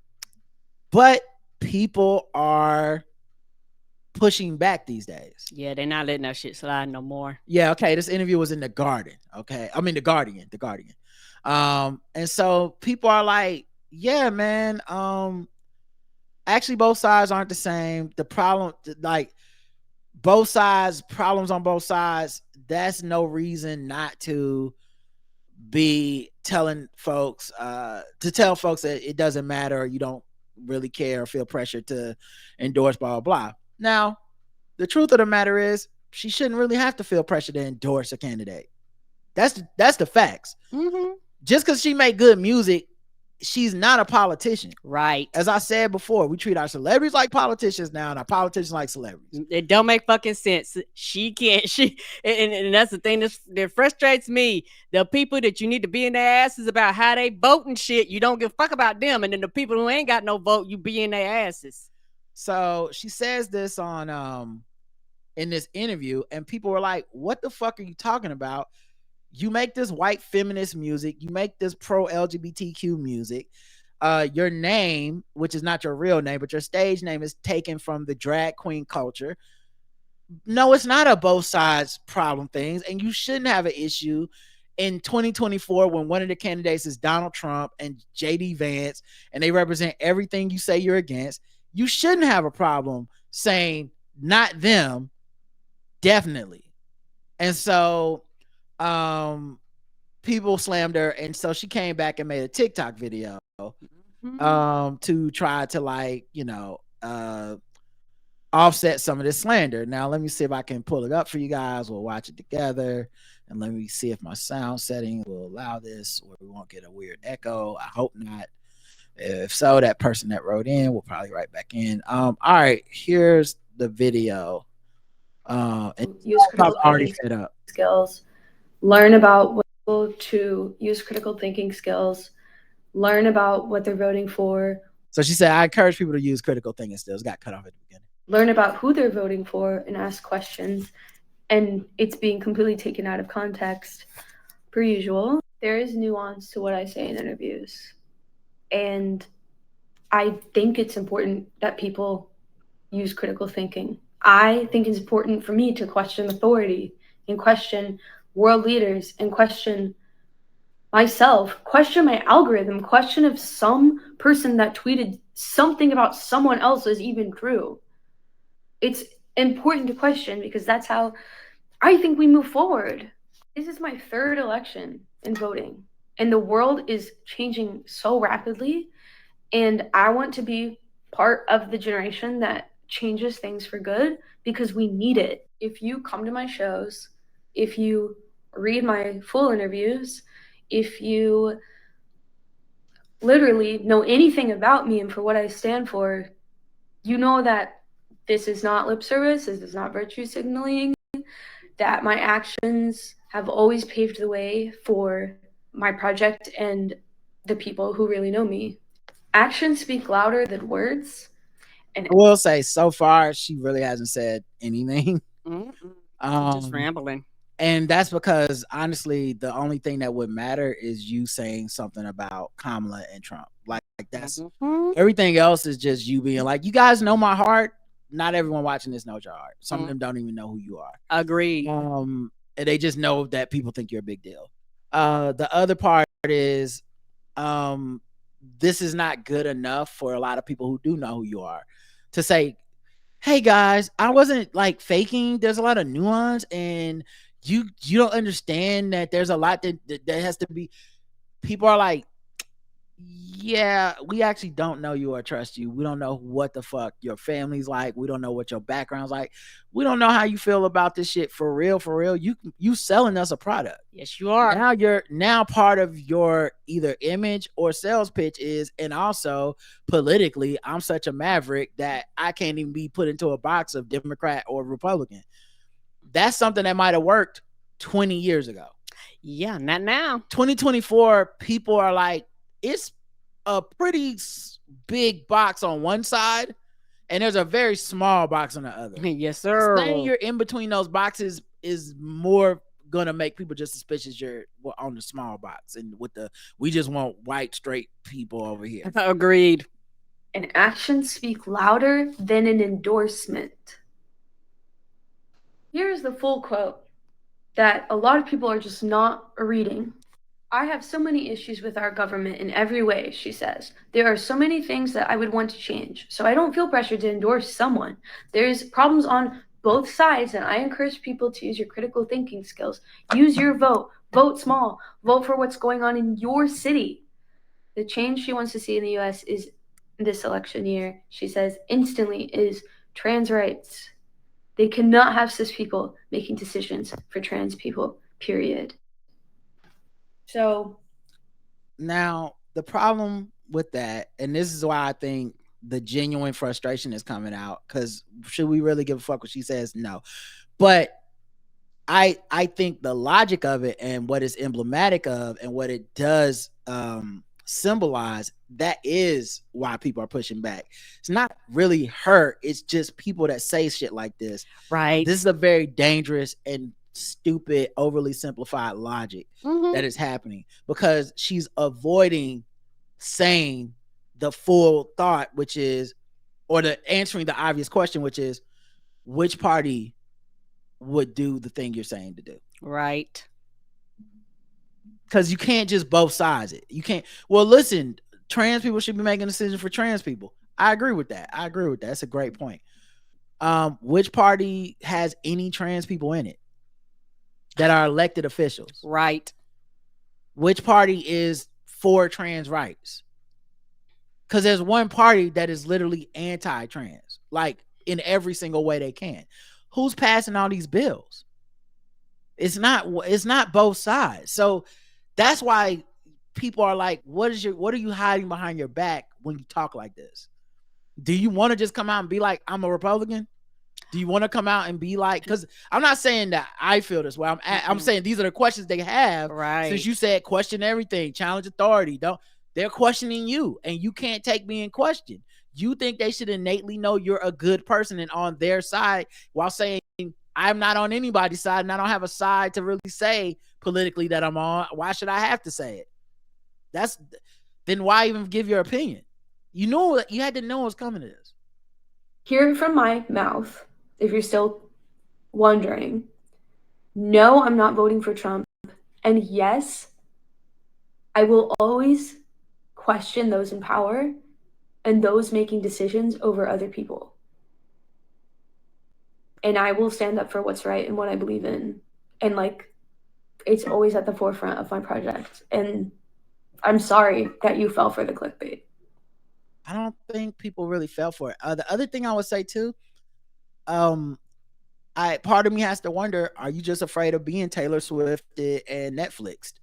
people are pushing back these days. Yeah, they're not letting that shit slide no more. Yeah, okay. This interview was in the Garden. Okay. I mean the Guardian. And so people are like, yeah, man. Actually, both sides aren't the same. The problem, like problems on both sides, that's no reason not to be telling folks, to tell folks that it doesn't matter, or you don't really care or feel pressure to endorse, blah, blah, blah. Now, the truth of the matter is, she shouldn't really have to feel pressure to endorse a candidate. That's the facts. Just because she make good music, she's not a politician. Right. As I said before, we treat our celebrities like politicians now, and our politicians like celebrities. It don't make fucking sense. She can't. And that's the thing that frustrates me. The people that you need to be in their asses about how they vote and shit, you don't give a fuck about them. And then the people who ain't got no vote, you be in their asses. So she says this on in this interview, and people were like, what the fuck are you talking about? You make this white feminist music. You make this pro LGBTQ music. Your name, which is not your real name, but your stage name, is taken from the drag queen culture. No, it's not a both sides problem things. And you shouldn't have an issue in 2024 when one of the candidates is Donald Trump and JD Vance, and they represent everything you say you're against. You shouldn't have a problem saying not them, definitely. And so people slammed her, and so she came back and made a TikTok video to try to, like, you know, offset some of this slander. Now let me see if I can pull it up for you guys. We'll watch it together, and let me see if my sound setting will allow this, or we won't get a weird echo. I hope not. If so, that person that wrote in will probably write back in. All right, here's the video. And use critical already set up skills. Learn about what to use critical thinking skills. Learn about what they're voting for. So she said, I encourage people to use critical thinking skills. Got cut off at the beginning. Learn about who they're voting for and ask questions. And it's being completely taken out of context. Per usual, there is nuance to what I say in interviews. And I think it's important that people use critical thinking. I think it's important for me to question authority and question world leaders and question myself, question my algorithm, question if some person that tweeted something about someone else is even true. It's important to question because that's how I think we move forward. This is my third election in voting, and the world is changing so rapidly, and I want to be part of the generation that changes things for good because we need it. If you come to my shows, if you read my full interviews, if you literally know anything about me and for what I stand for, you know that this is not lip service, this is not virtue signaling, that my actions have always paved the way for my project and the people who really know me. Actions speak louder than words. And I will say, so far, she really hasn't said anything. Just rambling. And that's because, honestly, the only thing that would matter is you saying something about Kamala and Trump. Like that's Mhm. everything else is just you being like, you guys know my heart. Not everyone watching this knows your heart. Some of them don't even know who you are. Agreed. And they just know that people think you're a big deal. The other part is this is not good enough for a lot of people who do know who you are to say, hey guys, I wasn't like faking. There's a lot of nuance, and you don't understand that there's a lot that has to be. People are like, yeah, we actually don't know you or trust you. We don't know what the fuck your family's like. We don't know what your background's like. We don't know how you feel about this shit for real. For real, you selling us a product. Yes, you are. Now you're part of your either image or sales pitch is, and also politically, I'm such a maverick that I can't even be put into a box of Democrat or Republican. That's something that might have worked 20 years ago. Yeah, not now. 2024, people are like, it's a pretty big box on one side, and there's a very small box on the other. Yes, sir. Saying you're in between those boxes is more gonna make people just suspicious you're on the small box, and with the we just want white straight people over here. Agreed. And actions speak louder than an endorsement. Here's the full quote that a lot of people are just not reading. I have so many issues with our government in every way, she says. There are so many things that I would want to change, so I don't feel pressured to endorse someone. There's problems on both sides, and I encourage people to use your critical thinking skills. Use your vote. Vote small. Vote for what's going on in your city. The change she wants to see in the U.S. is this election year, she says, instantly is trans rights. They cannot have cis people making decisions for trans people, period. So now the problem with that, and this is why I think the genuine frustration is coming out, because should we really give a fuck what she says? No. But I think the logic of it and what it's emblematic of and what it does symbolize, that is why people are pushing back. It's not really her, it's just people that say shit like this. Right. This is a very dangerous and stupid, overly simplified logic that is happening, because she's avoiding saying the full thought, which is, or the answering the obvious question, which is, which party would do the thing you're saying to do? Right. Because you can't just both sides it. You can't. Well, listen, trans people should be making decisions for trans people. I agree with that. That's a great point. Which party has any trans people in it that are elected officials? Right. Which party is for trans rights? Because there's one party that is literally anti-trans, like in every single way they can. Who's passing all these bills? It's not both sides. So that's why people are like, what are you hiding behind your back when you talk like this? Do you want to just come out and be like, I'm a Republican? Do you want to come out and be like, because I'm not saying that I feel this way. I'm saying these are the questions they have. Right. Since you said question everything, challenge authority. They're questioning you, and you can't take me in question. You think they should innately know you're a good person and on their side, while saying I'm not on anybody's side and I don't have a side to really say politically that I'm on. Why should I have to say it? Then why even give your opinion? You know, you had to know what's coming to this. Hear it from my mouth, if you're still wondering. No, I'm not voting for Trump. And yes, I will always question those in power and those making decisions over other people. And I will stand up for what's right and what I believe in. And it's always at the forefront of my project. And I'm sorry that you fell for the clickbait. I don't think people really fell for it. The other thing I would say too, part of me has to wonder, are you just afraid of being Taylor Swifted and Netflixed?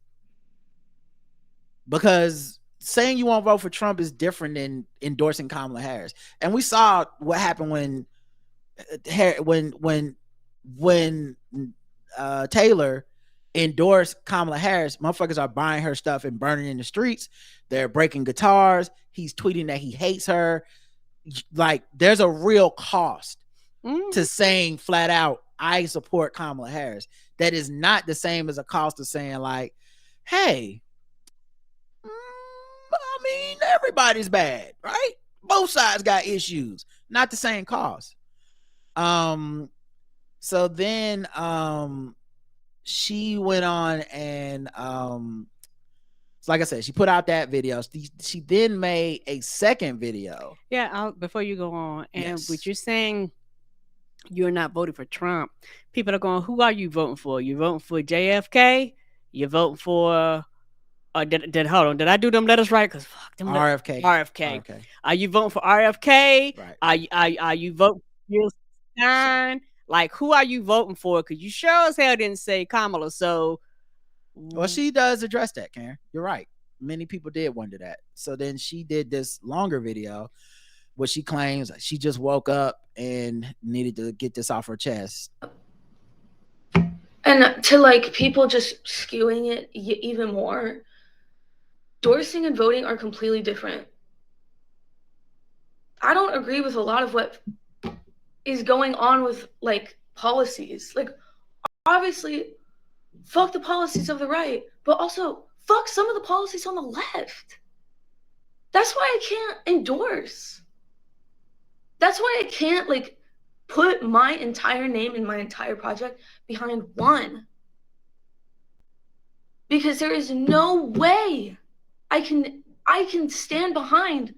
Because saying you won't vote for Trump is different than endorsing Kamala Harris. And we saw what happened when Taylor endorsed Kamala Harris. Motherfuckers are buying her stuff and burning in the streets. They're breaking guitars. He's tweeting that he hates her. Like, there's a real cost to saying flat out, I support Kamala Harris. That is not the same as a cost of saying like, hey, mean, everybody's bad, right? Both sides got issues, not the same cause. So then she went on and like I said, she put out that video. She then made a second video. Yeah, before you go on, and Yes. what you're saying, you're not voting for Trump. People are going, who are you voting for? You voting for JFK? You voting for? Hold on? Did I do them letters right? Because fuck them. RFK. RFK. Are you voting for RFK? Right. Are you voting for Stein? Like, who are you voting for? Because you sure as hell didn't say Kamala. So, well, she does address that, Karen. You're right. Many people did wonder that. So then she did this longer video where she claims she just woke up and needed to get this off her chest. And to like people just skewing it even more, endorsing and voting are completely different. I don't agree with a lot of what is going on with like policies. Like, obviously, fuck the policies of the right, but also fuck some of the policies on the left. That's why I can't endorse. That's why I can't like put my entire name and my entire project behind one. Because there is no way I can stand behind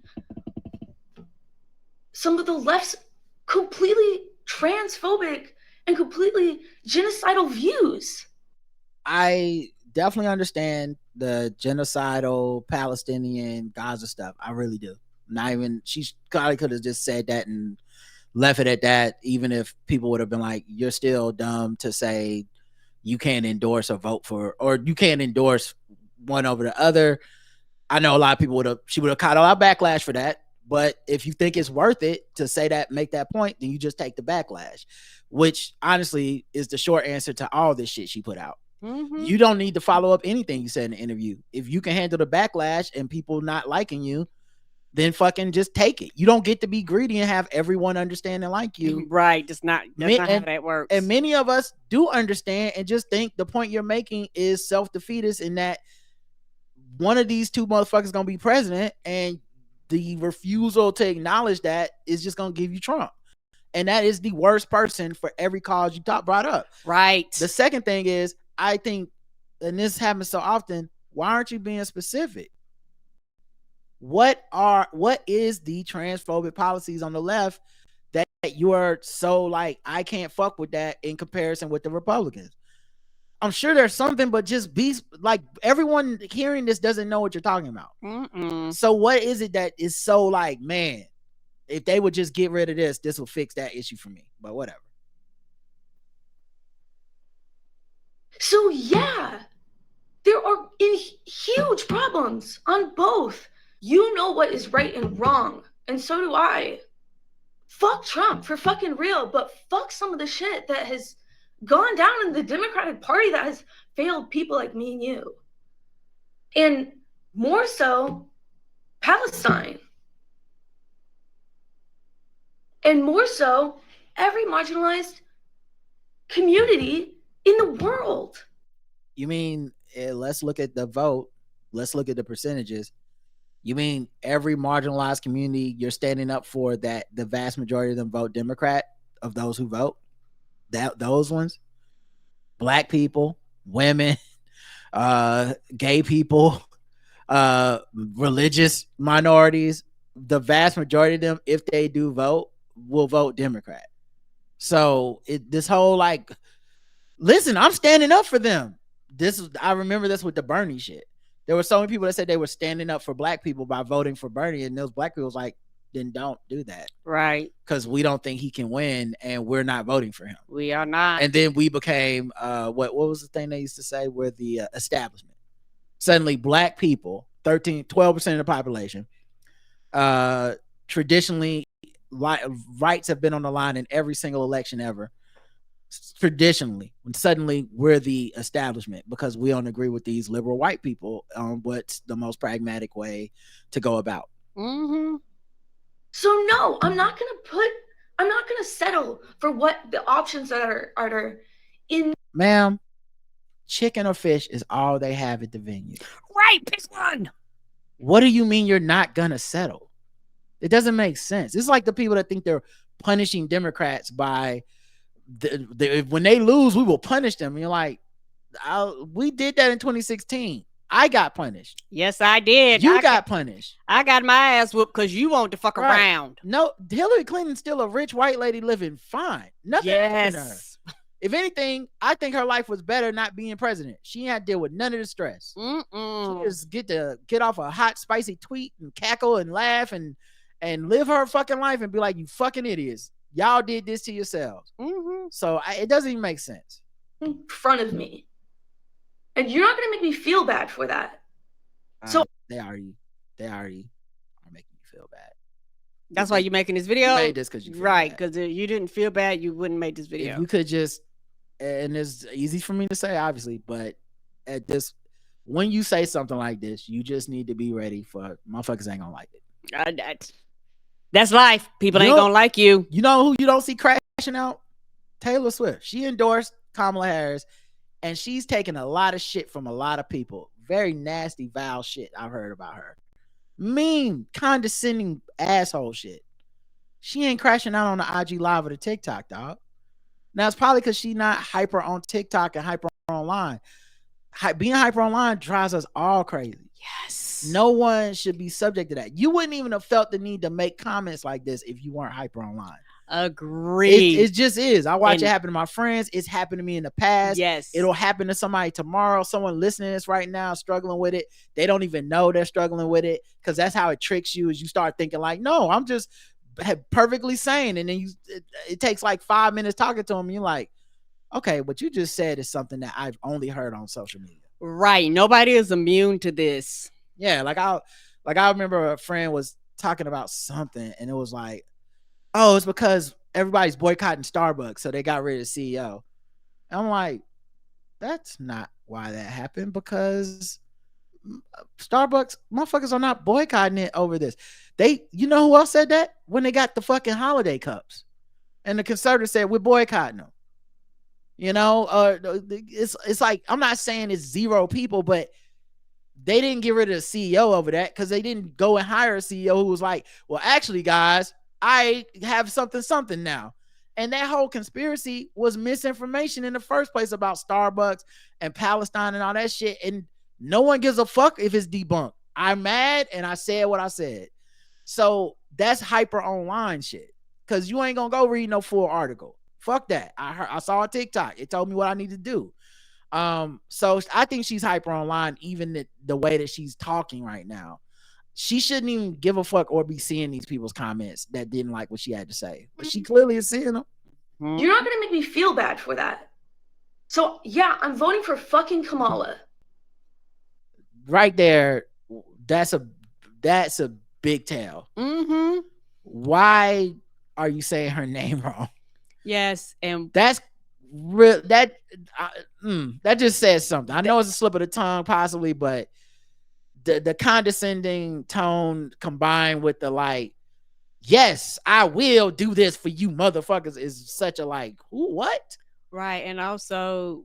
some of the left's completely transphobic and completely genocidal views. I definitely understand the genocidal Palestinian Gaza stuff. I really do. Not even, she probably could have just said that and left it at that, even if people would have been like, you're still dumb to say you can't endorse or vote for, or you can't endorse one over the other. I know a lot of people she would have caught a lot of backlash for that. But if you think it's worth it to say that, make that point, then you just take the backlash, which honestly is the short answer to all this shit she put out. Mm-hmm. You don't need to follow up anything you said in the interview. If you can handle the backlash and people not liking you, then fucking just take it. You don't get to be greedy and have everyone understand and like you. Right. That's not how that works. And many of us do understand and just think the point you're making is self-defeatist in that one of these two motherfuckers gonna be president, and the refusal to acknowledge that is just gonna give you Trump. And that is the worst person for every cause you brought up. Right. The second thing is, I think, and this happens so often, why aren't you being specific? What is the transphobic policies on the left that you are so like, I can't fuck with that in comparison with the Republicans? I'm sure there's something, but just be like, everyone hearing this doesn't know what you're talking about. Mm-mm. So what is it that is so like, man, if they would just get rid of this will fix that issue for me, but whatever. So yeah, there are huge problems on both. You know what is right and wrong, and so do I. Fuck Trump for fucking real, but fuck some of the shit that has gone down in the Democratic Party that has failed people like me and you. And more so, Palestine. And more so, every marginalized community in the world. You mean, let's look at the vote. Let's look at the percentages. You mean every marginalized community you're standing up for, that the vast majority of them vote Democrat, of those who vote? Those ones? Black people, women, gay people, religious minorities, the vast majority of them, if they do vote, will vote Democrat. So this whole like, listen, I'm standing up for them. I remember this with the Bernie shit. There were so many people that said they were standing up for black people by voting for Bernie, and those black people was like, then don't do that. Right. Because we don't think he can win, and we're not voting for him. We are not. And then we became, what was the thing they used to say? We're the establishment. Suddenly, black people, 12% of the population, traditionally, rights have been on the line in every single election ever. Traditionally, when suddenly we're the establishment because we don't agree with these liberal white people on what's the most pragmatic way to go about. Mm-hmm. So no, I'm not gonna settle for what the options that are in. Ma'am, chicken or fish is all they have at the venue. Right, pick one. What do you mean you're not gonna settle? It doesn't make sense. It's like the people that think they're punishing Democrats by when they lose, we will punish them. And you're like, we did that in 2016. I got punished. Yes, I did. You got punished. I got my ass whooped because you want to fuck around. No, Hillary Clinton's still a rich white lady living fine. Nothing happened to her. If anything, I think her life was better not being president. She had to deal with none of the stress. She just get off a hot, spicy tweet and cackle and laugh and live her fucking life and be like, you fucking idiots. Y'all did this to yourselves. So it doesn't even make sense. In front of me. And you're not going to make me feel bad for that. So they already are making me feel bad. That's why you're making this video? You made this because you feel bad. Because you didn't feel bad, you wouldn't make this video. If you could just, and it's easy for me to say, obviously, but at this, when you say something like this, you just need to be ready for motherfuckers ain't gonna like it. That's life. People ain't gonna like you. You know who you don't see crashing out? Taylor Swift. She endorsed Kamala Harris, and she's taking a lot of shit from a lot of people. Very nasty, vile shit I've heard about her. Mean, condescending asshole shit. She ain't crashing out on the IG Live or the TikTok, dog. Now, it's probably because she's not hyper on TikTok and hyper online. Being hyper online drives us all crazy. Yes. No one should be subject to that. You wouldn't even have felt the need to make comments like this if you weren't hyper online. Agreed. It just is. I watch it happen to my friends. It's happened to me in the past. Yes. It'll happen to somebody tomorrow. Someone listening to this right now struggling with it. They don't even know they're struggling with it because that's how it tricks you. Is you start thinking like, no, I'm just perfectly sane. And then it takes like 5 minutes talking to them. And you're like, okay, what you just said is something that I've only heard on social media. Right. Nobody is immune to this. Yeah. Like I remember a friend was talking about something and it was like, oh, it's because everybody's boycotting Starbucks, so they got rid of the CEO. And I'm like, that's not why that happened, because Starbucks motherfuckers are not boycotting it over this. You know who else said that? When they got the fucking holiday cups. And the conservatives said, we're boycotting them. You know, it's like, I'm not saying it's zero people, but they didn't get rid of the CEO over that because they didn't go and hire a CEO who was like, well, actually, guys, I have something now. And that whole conspiracy was misinformation in the first place about Starbucks and Palestine and all that shit. And no one gives a fuck if it's debunked. I'm mad and I said what I said. So that's hyper online shit. Because you ain't going to go read no full article. Fuck that. I saw a TikTok. It told me what I need to do. So I think she's hyper online, even the way that she's talking right now. She shouldn't even give a fuck or be seeing these people's comments that didn't like what she had to say. But she clearly is seeing them. You're not going to make me feel bad for that. So, yeah, I'm voting for fucking Kamala. Right there, that's a big tell. Mm-hmm. Why are you saying her name wrong? Yes, and that's real. That just says something. I know it's a slip of the tongue, possibly, but the condescending tone combined with the like, yes, I will do this for you motherfuckers is such a like, who, what? Right. And also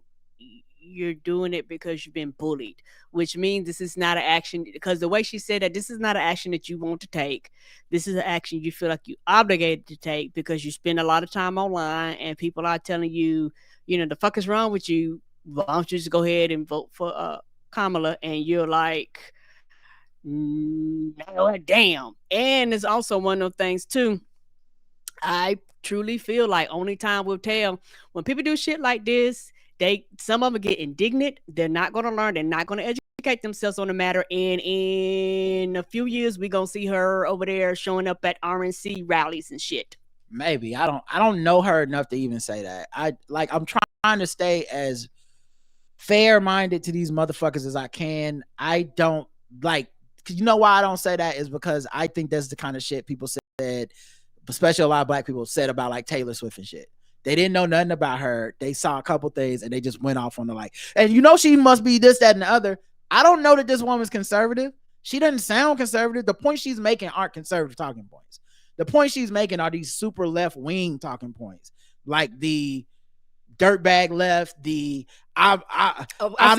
you're doing it because you've been bullied, which means this is not an action, because the way she said that, this is not an action that you want to take. This is an action you feel like you're obligated to take because you spend a lot of time online and people are telling you, you know, the fuck is wrong with you? Why don't you just go ahead and vote for Kamala? And you're like, no, damn. And it's also one of those things too. I truly feel like only time will tell. When people do shit like this, some of them get indignant. They're not going to learn. They're not going to educate themselves on the matter. And in a few years, we're going to see her over there showing up at RNC rallies and shit. Maybe. I don't know her enough to even say that. I'm trying to stay as fair-minded to these motherfuckers as I can. I don't like, you know why I don't say that is because I think that's the kind of shit people said, especially a lot of black people said about like Taylor Swift and shit. They didn't know nothing about her. They saw a couple things and they just went off on the like, and you know, she must be this, that, and the other. I don't know that this woman's conservative. She doesn't sound conservative. The points she's making aren't conservative talking points. The points she's making are these super left wing talking points. Like the dirtbag left, I'm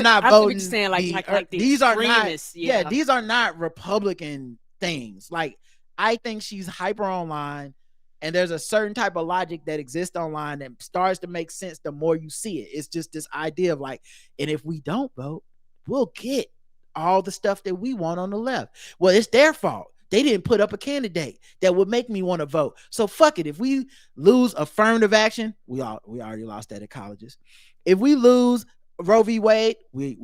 not I see voting. what you're saying, like the these are not. extremists, These are not Republican things. Like, I think she's hyper online, and there's a certain type of logic that exists online that starts to make sense the more you see it. It's just this idea of like, and if we don't vote, we'll get all the stuff that we want on the left. Well, it's their fault. They didn't put up a candidate that would make me want to vote. So fuck it. If we lose affirmative action, we already lost that at colleges. If we lose Roe v. Wade, we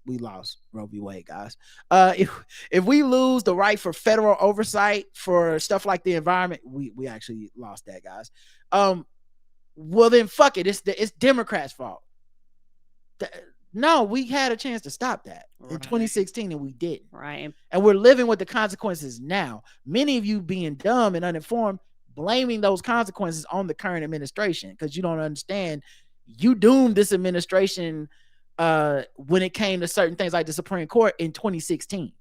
lost Roe v. Wade, guys. If we lose the right for federal oversight for stuff like the environment, we actually lost that, guys. Well then fuck it. It's Democrats' fault. No, we had a chance to stop that in 2016 and we didn't. Right. And we're living with the consequences now. Many of you being dumb and uninformed, blaming those consequences on the current administration because you don't understand. You doomed this administration when it came to certain things like the Supreme Court in 2016.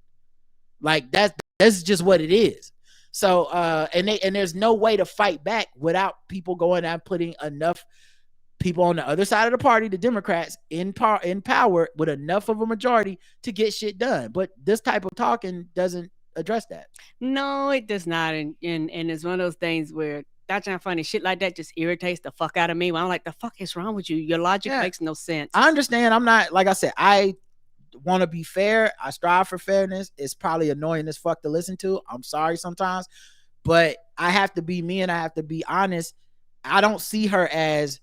Like that's just what it is. So and there's no way to fight back without people going out and putting enough people on the other side of the party, the Democrats, in power with enough of a majority to get shit done. But this type of talking doesn't address that. No, it does not. And it's one of those things where that's not funny. Shit like that just irritates the fuck out of me. I'm like, the fuck is wrong with you? Your logic makes no sense. I understand. I'm not, like I said, I want to be fair. I strive for fairness. It's probably annoying as fuck to listen to. I'm sorry sometimes, but I have to be me and I have to be honest. I don't see her as,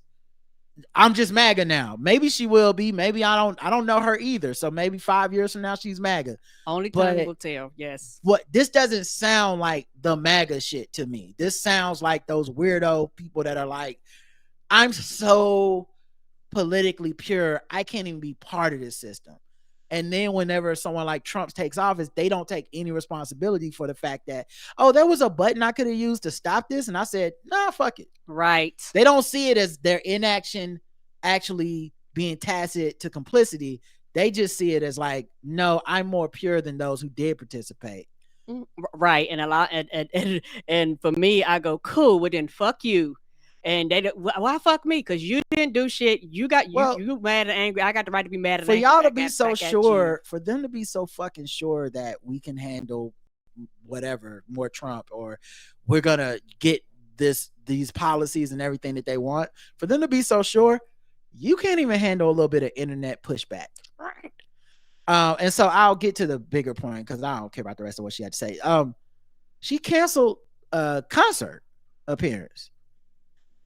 I'm just MAGA now. Maybe she will be. Maybe I don't know her either. So maybe 5 years from now she's MAGA. Only time will tell. Yes. But this doesn't sound like the MAGA shit to me. This sounds like those weirdo people that are like, I'm so politically pure, I can't even be part of this system. And then whenever someone like Trump takes office, they don't take any responsibility for the fact that, oh, there was a button I could have used to stop this. And I said, nah, fuck it. Right. They don't see it as their inaction actually being tacit to complicity. They just see it as like, no, I'm more pure than those who did participate. Right. And a lot, and for me, I go, cool, well then fuck you. And they, why fuck me? Because you didn't do shit. You got you mad and angry. I got the right to be mad and angry. For y'all to be so sure, for them to be so fucking sure that we can handle whatever, more Trump, or we're gonna get these policies and everything that they want. For them to be so sure, you can't even handle a little bit of internet pushback. Right. And so I'll get to the bigger point because I don't care about the rest of what she had to say. She canceled a concert appearance.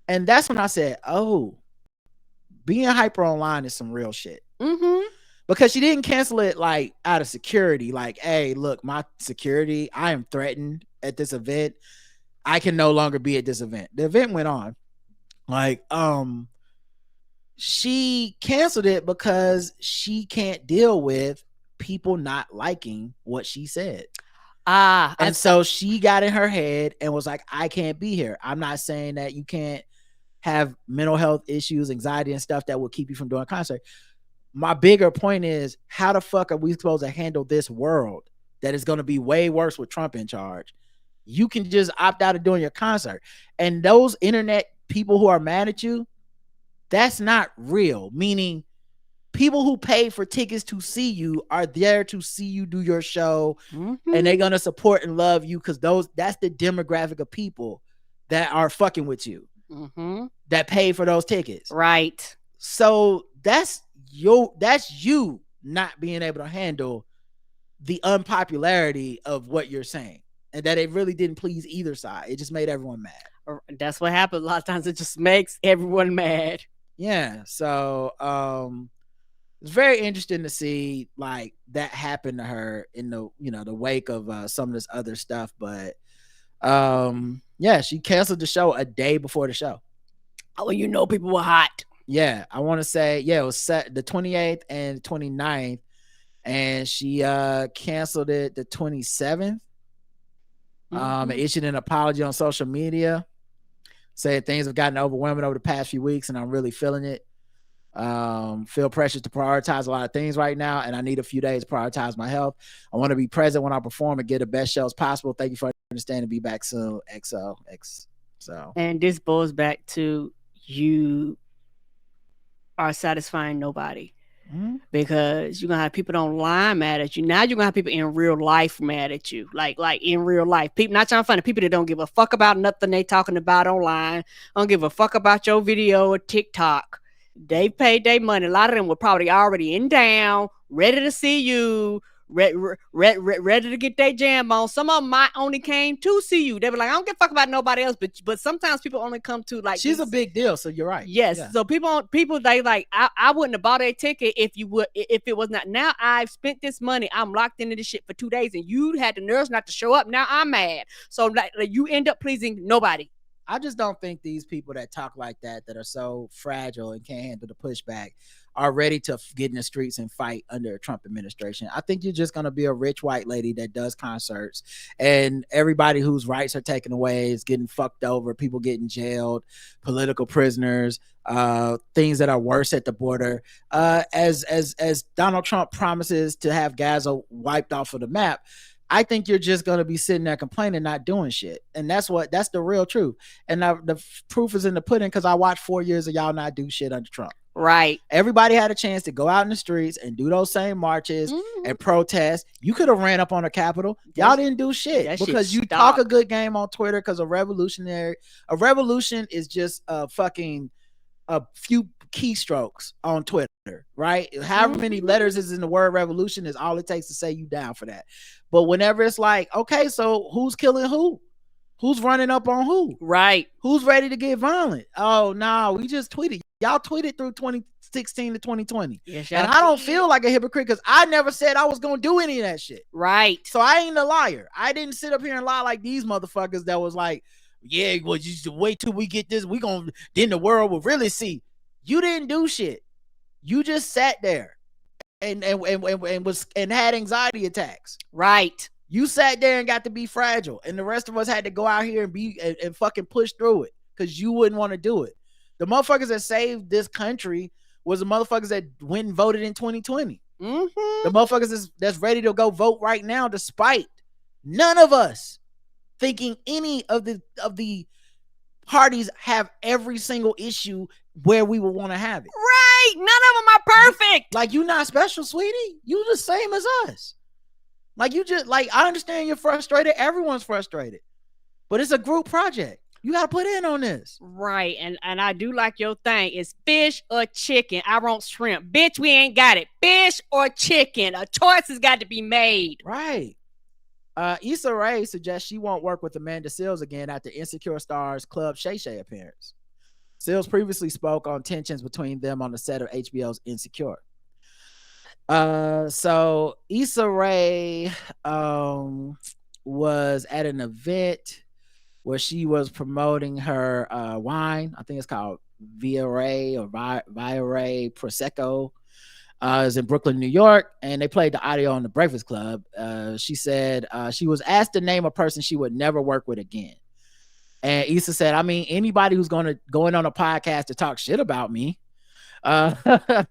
And that's when I said, oh, being hyper online is some real shit. Mm-hmm. Because she didn't cancel it like out of security. Like, hey, look, my security, I am threatened at this event. I can no longer be at this event. The event went on. Like, she canceled it because she can't deal with people not liking what she said. And so she got in her head and was like, I can't be here. I'm not saying that you can't have mental health issues, anxiety and stuff that will keep you from doing a concert. My bigger point is, how the fuck are we supposed to handle this world that is going to be way worse with Trump in charge? You can just opt out of doing your concert. And those internet people who are mad at you, that's not real. Meaning people who pay for tickets to see you are there to see you do your show. Mm-hmm. And they're going to support and love you because that's the demographic of people that are fucking with you. Mm-hmm. That pay for those tickets. Right. So that's you not being able to handle the unpopularity of what you're saying, and that it really didn't please either side. It just made everyone mad. That's what happens a lot of times. It just makes everyone mad. Yeah. So it's very interesting to see like that happen to her in the wake of some of this other stuff. But yeah, she canceled the show a day before the show. Oh, people were hot. Yeah, I want to say, it was set the 28th and 29th, and she canceled it the 27th. Mm-hmm. Issued an apology on social media, said things have gotten overwhelming over the past few weeks, and I'm really feeling it. Feel pressure to prioritize a lot of things right now, and I need a few days to prioritize my health. I want to be present when I perform and get the best shows possible. Thank you for understanding. Be back soon. XOX. So, and this boils back to you are satisfying nobody. Because you're gonna have people online mad at you. Now you're gonna have people in real life mad at you. Like in real life. People not trying to find people that don't give a fuck about nothing they talking about online. Don't give a fuck about your video or TikTok. They paid their money. A lot of them were probably already in down, ready to see you, ready to get their jam on. Some of them might only came to see you. They were like, I don't give a fuck about nobody else. But sometimes people only come to like. She's a big deal, so you're right. Yes. Yeah. So people they like. I wouldn't have bought a ticket if it was not. Now I've spent this money. I'm locked into this shit for 2 days, and you had the nerves not to show up. Now I'm mad. So like you end up pleasing nobody. I just don't think these people that talk like that are so fragile and can't handle the pushback are ready to get in the streets and fight under a Trump administration. I think you're just going to be a rich white lady that does concerts, and everybody whose rights are taken away is getting fucked over, people getting jailed, political prisoners, things that are worse at the border. As Donald Trump promises to have Gaza wiped off of the map, I think you're just going to be sitting there complaining, not doing shit. And that's the real truth. And the proof is in the pudding, because I watched 4 years of y'all not do shit under Trump. Right. Everybody had a chance to go out in the streets and do those same marches and protest. You could have ran up on the Capitol. Y'all didn't do shit because you talk a good game on Twitter, because a revolution is just a few keystrokes on Twitter, right? However many letters is in the word revolution is all it takes to say you down for that. But whenever it's like, okay, so who's killing who? Who's running up on who? Right. Who's ready to get violent? Oh, no, we just tweeted. Y'all tweeted through 2016 to 2020. Yes, and I don't feel like a hypocrite, because I never said I was going to do any of that shit. Right. So I ain't a liar. I didn't sit up here and lie like these motherfuckers that was like, yeah, well, you should wait till we get this. Then the world will really see. You didn't do shit. You just sat there and had anxiety attacks. Right. You sat there and got to be fragile, and the rest of us had to go out here and fucking push through it, because you wouldn't want to do it. The motherfuckers that saved this country was the motherfuckers that went and voted in 2020. The motherfuckers that's ready to go vote right now, despite none of us thinking any of the parties have every single issue where we would want to have it. Right. None of them are perfect. Like, you not special, sweetie. You the same as us. Like, you just, like, I understand you're frustrated. Everyone's frustrated. But it's a group project. You got to put in on this. Right. And I do like your thing. It's fish or chicken. I want shrimp. Bitch, we ain't got it. Fish or chicken. A choice has got to be made. Right. Issa Rae suggests she won't work with Amanda Seales again after Insecure Stars Club Shay Shay appearance. Seales previously spoke on tensions between them on the set of HBO's Insecure. So Issa Rae was at an event where she was promoting her wine. I think it's called Via Ray or Via Ray Prosecco. Is in Brooklyn, New York, and they played the audio on the Breakfast Club. She said she was asked to name a person she would never work with again. And Issa said, I mean, anybody who's going on a podcast to talk shit about me. I've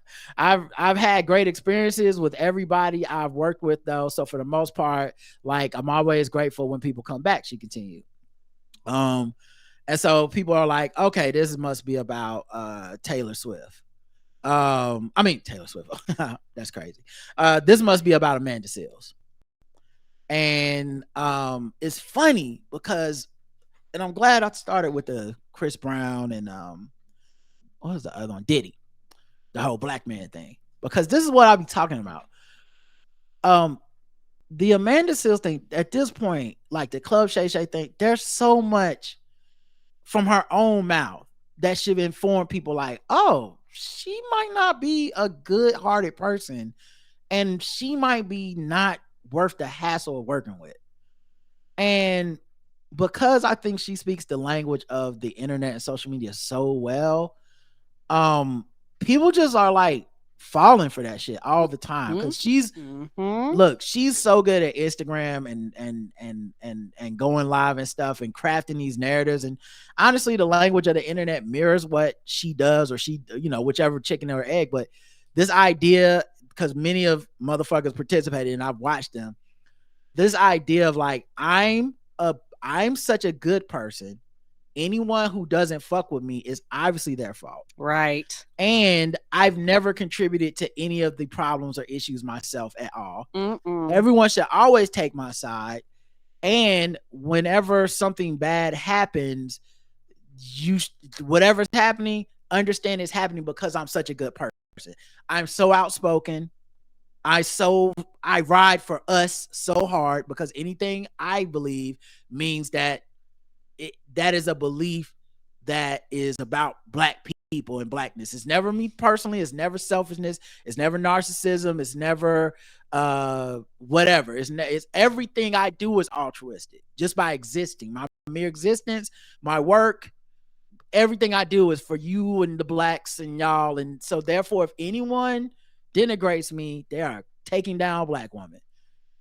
had great experiences with everybody I've worked with, though. So for the most part, like, I'm always grateful when people come back, she continued. And so people are like, okay, this must be about Taylor Swift. Taylor Swift. That's crazy. This must be about Amanda Seales. And it's funny because, and I'm glad I started with the Chris Brown and what was the other one? Diddy. The whole black man thing. Because this is what I'll be talking about. The Amanda Seales thing, at this point, like the Club Shay Shay thing, there's so much from her own mouth that should inform people like, oh, she might not be a good-hearted person, and she might be not worth the hassle of working with. And because I think she speaks the language of the internet and social media so well, people just are like falling for that shit all the time, because she's look, she's so good at Instagram and going live and stuff and crafting these narratives. And honestly, the language of the internet mirrors what she does, or she, whichever chicken or egg. But this idea, because many of motherfuckers participated and I've watched them, this idea of like, I'm such a good person anyone who doesn't fuck with me is obviously their fault. Right. And I've never contributed to any of the problems or issues myself at all. Mm-mm. Everyone should always take my side. And whenever something bad happens, whatever's happening, understand it's happening because I'm such a good person. I'm so outspoken. I ride for us so hard because anything I believe means that that is a belief that is about black people and blackness. It's never me personally. It's never selfishness. It's never narcissism. It's never whatever. It's everything I do is altruistic just by existing. My mere existence, my work, everything I do is for you and the blacks and y'all. And so therefore, if anyone denigrates me, they are taking down black women.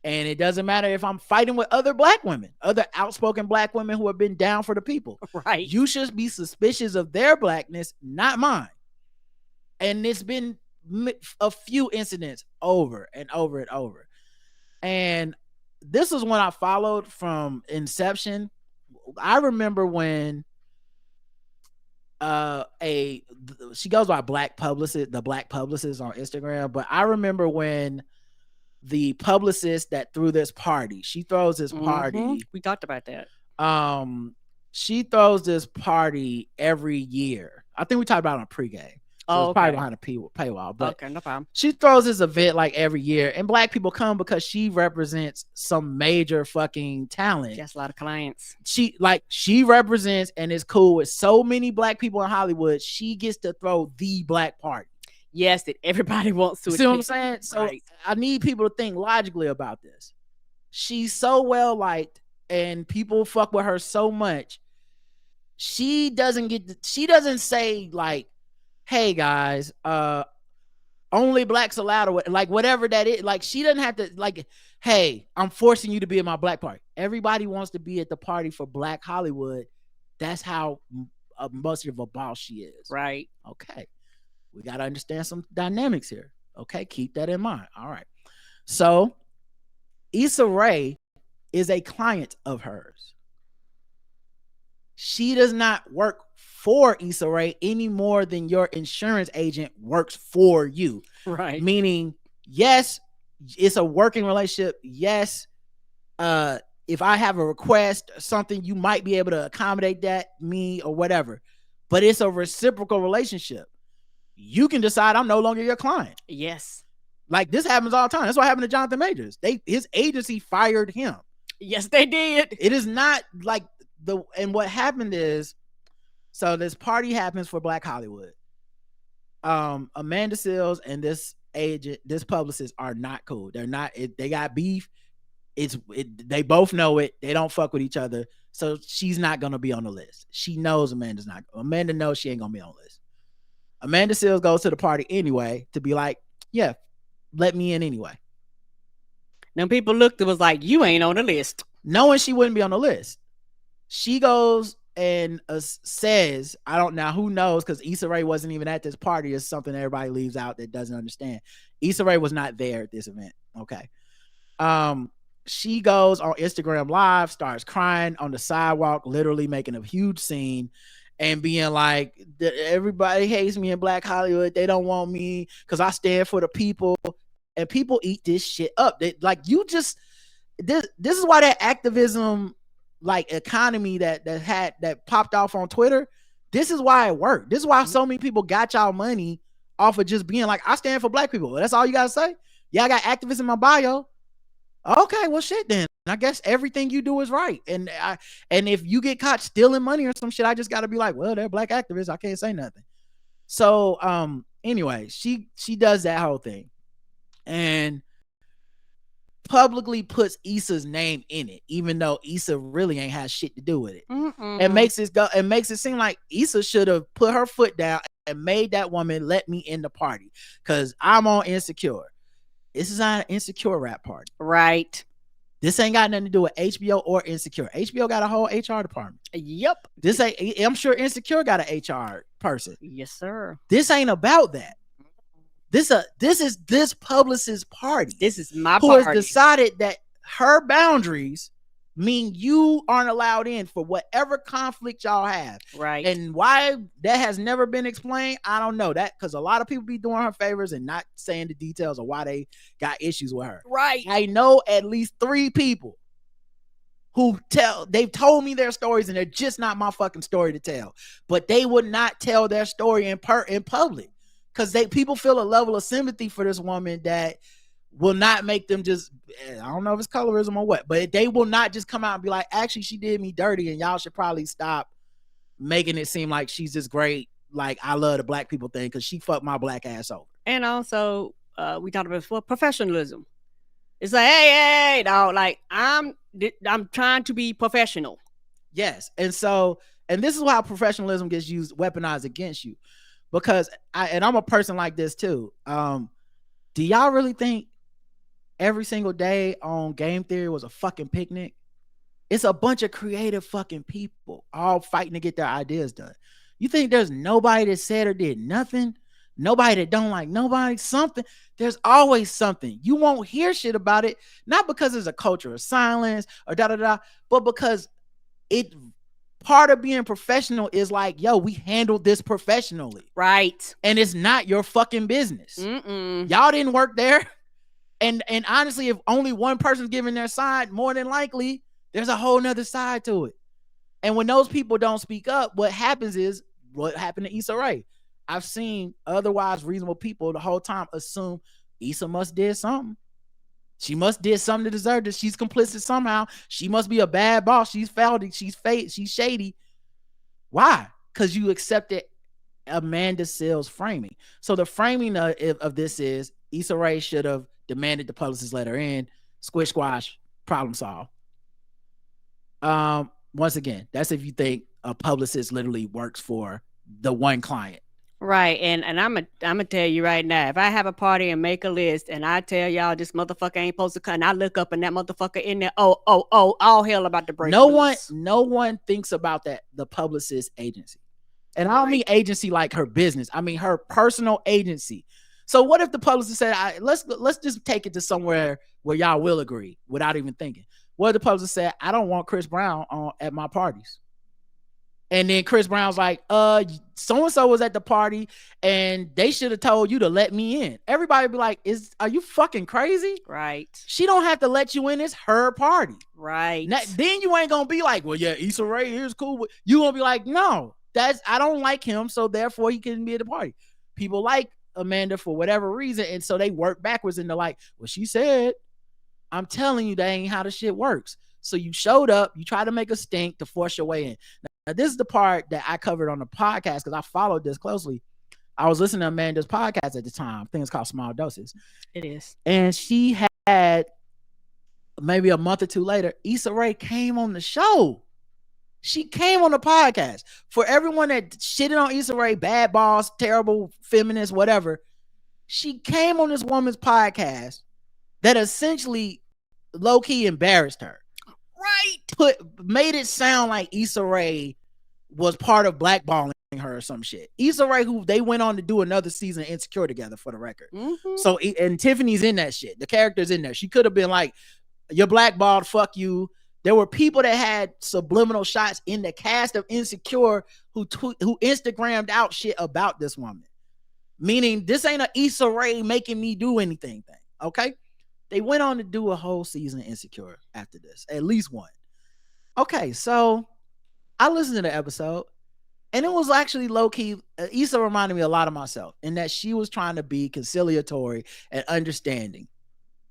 And it doesn't matter if I'm fighting with other black women, other outspoken black women who have been down for the people. Right. You should be suspicious of their blackness, not mine. And it's been a few incidents over and over and over. And this is when I followed from inception. I remember when she goes by Black Publicist, the Black Publicist on Instagram. But I remember when the publicist that threw this party, she throws this party. We talked about that. She throws this party every year. I think we talked about it on pregame. So it's probably behind a paywall. But okay, no problem. She throws this event like every year, and black people come because she represents some major fucking talent. She has a lot of clients. She represents and is cool with so many black people in Hollywood. She gets to throw the black party. Yes, that everybody wants to. See what I'm saying? So right. I need people to think logically about this. She's so well liked, and people fuck with her so much. She doesn't say like, "Hey guys, only blacks allowed," or like whatever that is. Like she doesn't have to like, "Hey, I'm forcing you to be in my black party." Everybody wants to be at the party for Black Hollywood. That's how much of a boss she is. Right. Okay. We got to understand some dynamics here. Okay, keep that in mind. All right. So, Issa Rae is a client of hers. She does not work for Issa Rae any more than your insurance agent works for you. Right. Meaning, yes, it's a working relationship. Yes, if I have a request or something, you might be able to accommodate that, me or whatever. But it's a reciprocal relationship. You can decide I'm no longer your client. Yes. Like this happens all the time. That's what happened to Jonathan Majors. His agency fired him. Yes, they did. It is not like and what happened is, so this party happens for Black Hollywood. Amanda Seales and this publicist are not cool. They're not, they got beef. They both know it. They don't fuck with each other. So she's not going to be on the list. She knows Amanda knows she ain't going to be on the list. Amanda Seales goes to the party anyway to be like, yeah, let me in anyway. Then people looked and was like, you ain't on the list. Knowing she wouldn't be on the list. She goes and says, I don't know, who knows, because Issa Rae wasn't even at this party. It's something everybody leaves out that doesn't understand. Issa Rae was not there at this event. Okay. She goes on Instagram Live, starts crying on the sidewalk, literally making a huge scene. And being like, everybody hates me in Black Hollywood. They don't want me because I stand for the people. And people eat this shit up. This is why that activism, like economy that popped off on Twitter. This is why it worked. This is why so many people got y'all money off of just being like, I stand for black people. That's all you gotta say. Yeah, I got activists in my bio. Okay, well, shit then. I guess everything you do is right. And if you get caught stealing money or some shit, I just got to be like, well, they're black activists. I can't say nothing. So, anyway, she does that whole thing and publicly puts Issa's name in it, even though Issa really ain't had shit to do with it. It makes it seem like Issa should have put her foot down and made that woman let me in the party because I'm on Insecure. This is not an Insecure rap party. Right. This ain't got nothing to do with HBO or Insecure. HBO got a whole HR department. Yep. I'm sure Insecure got an HR person. Yes, sir. This ain't about that. This is this publicist's party. This is my party. Who has decided that her boundaries mean you aren't allowed in for whatever conflict y'all have. Right. And why that has never been explained, I don't know. That because a lot of people be doing her favors and not saying the details of why they got issues with her. Right. I know at least 3 people who they've told me their stories and they're just not my fucking story to tell. But they would not tell their story in public because people feel a level of sympathy for this woman that will not make them just, I don't know if it's colorism or what, but they will not just come out and be like, actually, she did me dirty and y'all should probably stop making it seem like she's this great, like, I love the black people thing because she fucked my black ass over. And also, we talked about before, professionalism. It's like, hey, dog, like, I'm trying to be professional. Yes. And so, and this is how professionalism gets used, weaponized against you. Because I'm a person like this too. Do y'all really think every single day on Game Theory was a fucking picnic? It's a bunch of creative fucking people all fighting to get their ideas done. You think there's nobody that said or did nothing? Nobody that don't like nobody? Something. There's always something. You won't hear shit about it, not because there's a culture of silence or da-da-da, but because part of being professional is like, yo, we handled this professionally. Right. And it's not your fucking business. Mm-mm. Y'all didn't work there. And honestly, if only one person's giving their side, more than likely, there's a whole nother side to it. And when those people don't speak up, what happens is what happened to Issa Rae. I've seen otherwise reasonable people the whole time assume Issa must did something. She must did something to deserve this. She's complicit somehow. She must be a bad boss. She's fouled. She's fake. She's shady. Why? Because you accepted Amanda Seales' framing. So the framing of this is Issa Rae should have demanded the publicist let her in. Squish squash, problem solved. Once again, that's if you think a publicist literally works for the one client. Right. And I'm gonna tell you right now, if I have a party and make a list and I tell y'all this motherfucker ain't supposed to come, and I look up and that motherfucker in there, all hell about to break loose. No one thinks about that, the publicist agency. And I don't mean agency like her business. I mean her personal agency. So what if the publicist said, let's just take it to somewhere where y'all will agree without even thinking. What if the publicist said, I don't want Chris Brown at my parties. And then Chris Brown's like, so-and-so was at the party and they should have told you to let me in. Everybody be like, are you fucking crazy? Right. She don't have to let you in. It's her party. Right. Now, then you ain't going to be like, well, yeah, Issa Rae here's cool. You going to be like, no, I don't like him. So therefore he couldn't be at the party. People like Amanda for whatever reason. And so they work backwards into like, well, she said, I'm telling you, that ain't how the shit works. So you showed up, you try to make a stink to force your way in. Now, this is the part that I covered on the podcast because I followed this closely. I was listening to Amanda's podcast at the time. I think it's called Small Doses. It is. And she had, maybe a month or two later, Issa Rae came on the show. She came on the podcast. For everyone that shitted on Issa Rae, bad boss, terrible feminist, whatever, she came on this woman's podcast that essentially low-key embarrassed her. Right. Made it sound like Issa Rae was part of blackballing her or some shit. Issa Rae, who they went on to do another season of Insecure together for the record. Mm-hmm. So, and Tiffany's in that shit. The character's in there. She could have been like, you're blackballed, fuck you. There were people that had subliminal shots in the cast of Insecure who Instagrammed out shit about this woman. Meaning, this ain't a Issa Rae making me do anything thing. Okay? They went on to do a whole season of Insecure after this. At least one. Okay, so I listened to the episode, and it was actually low-key. Issa reminded me a lot of myself in that she was trying to be conciliatory and understanding.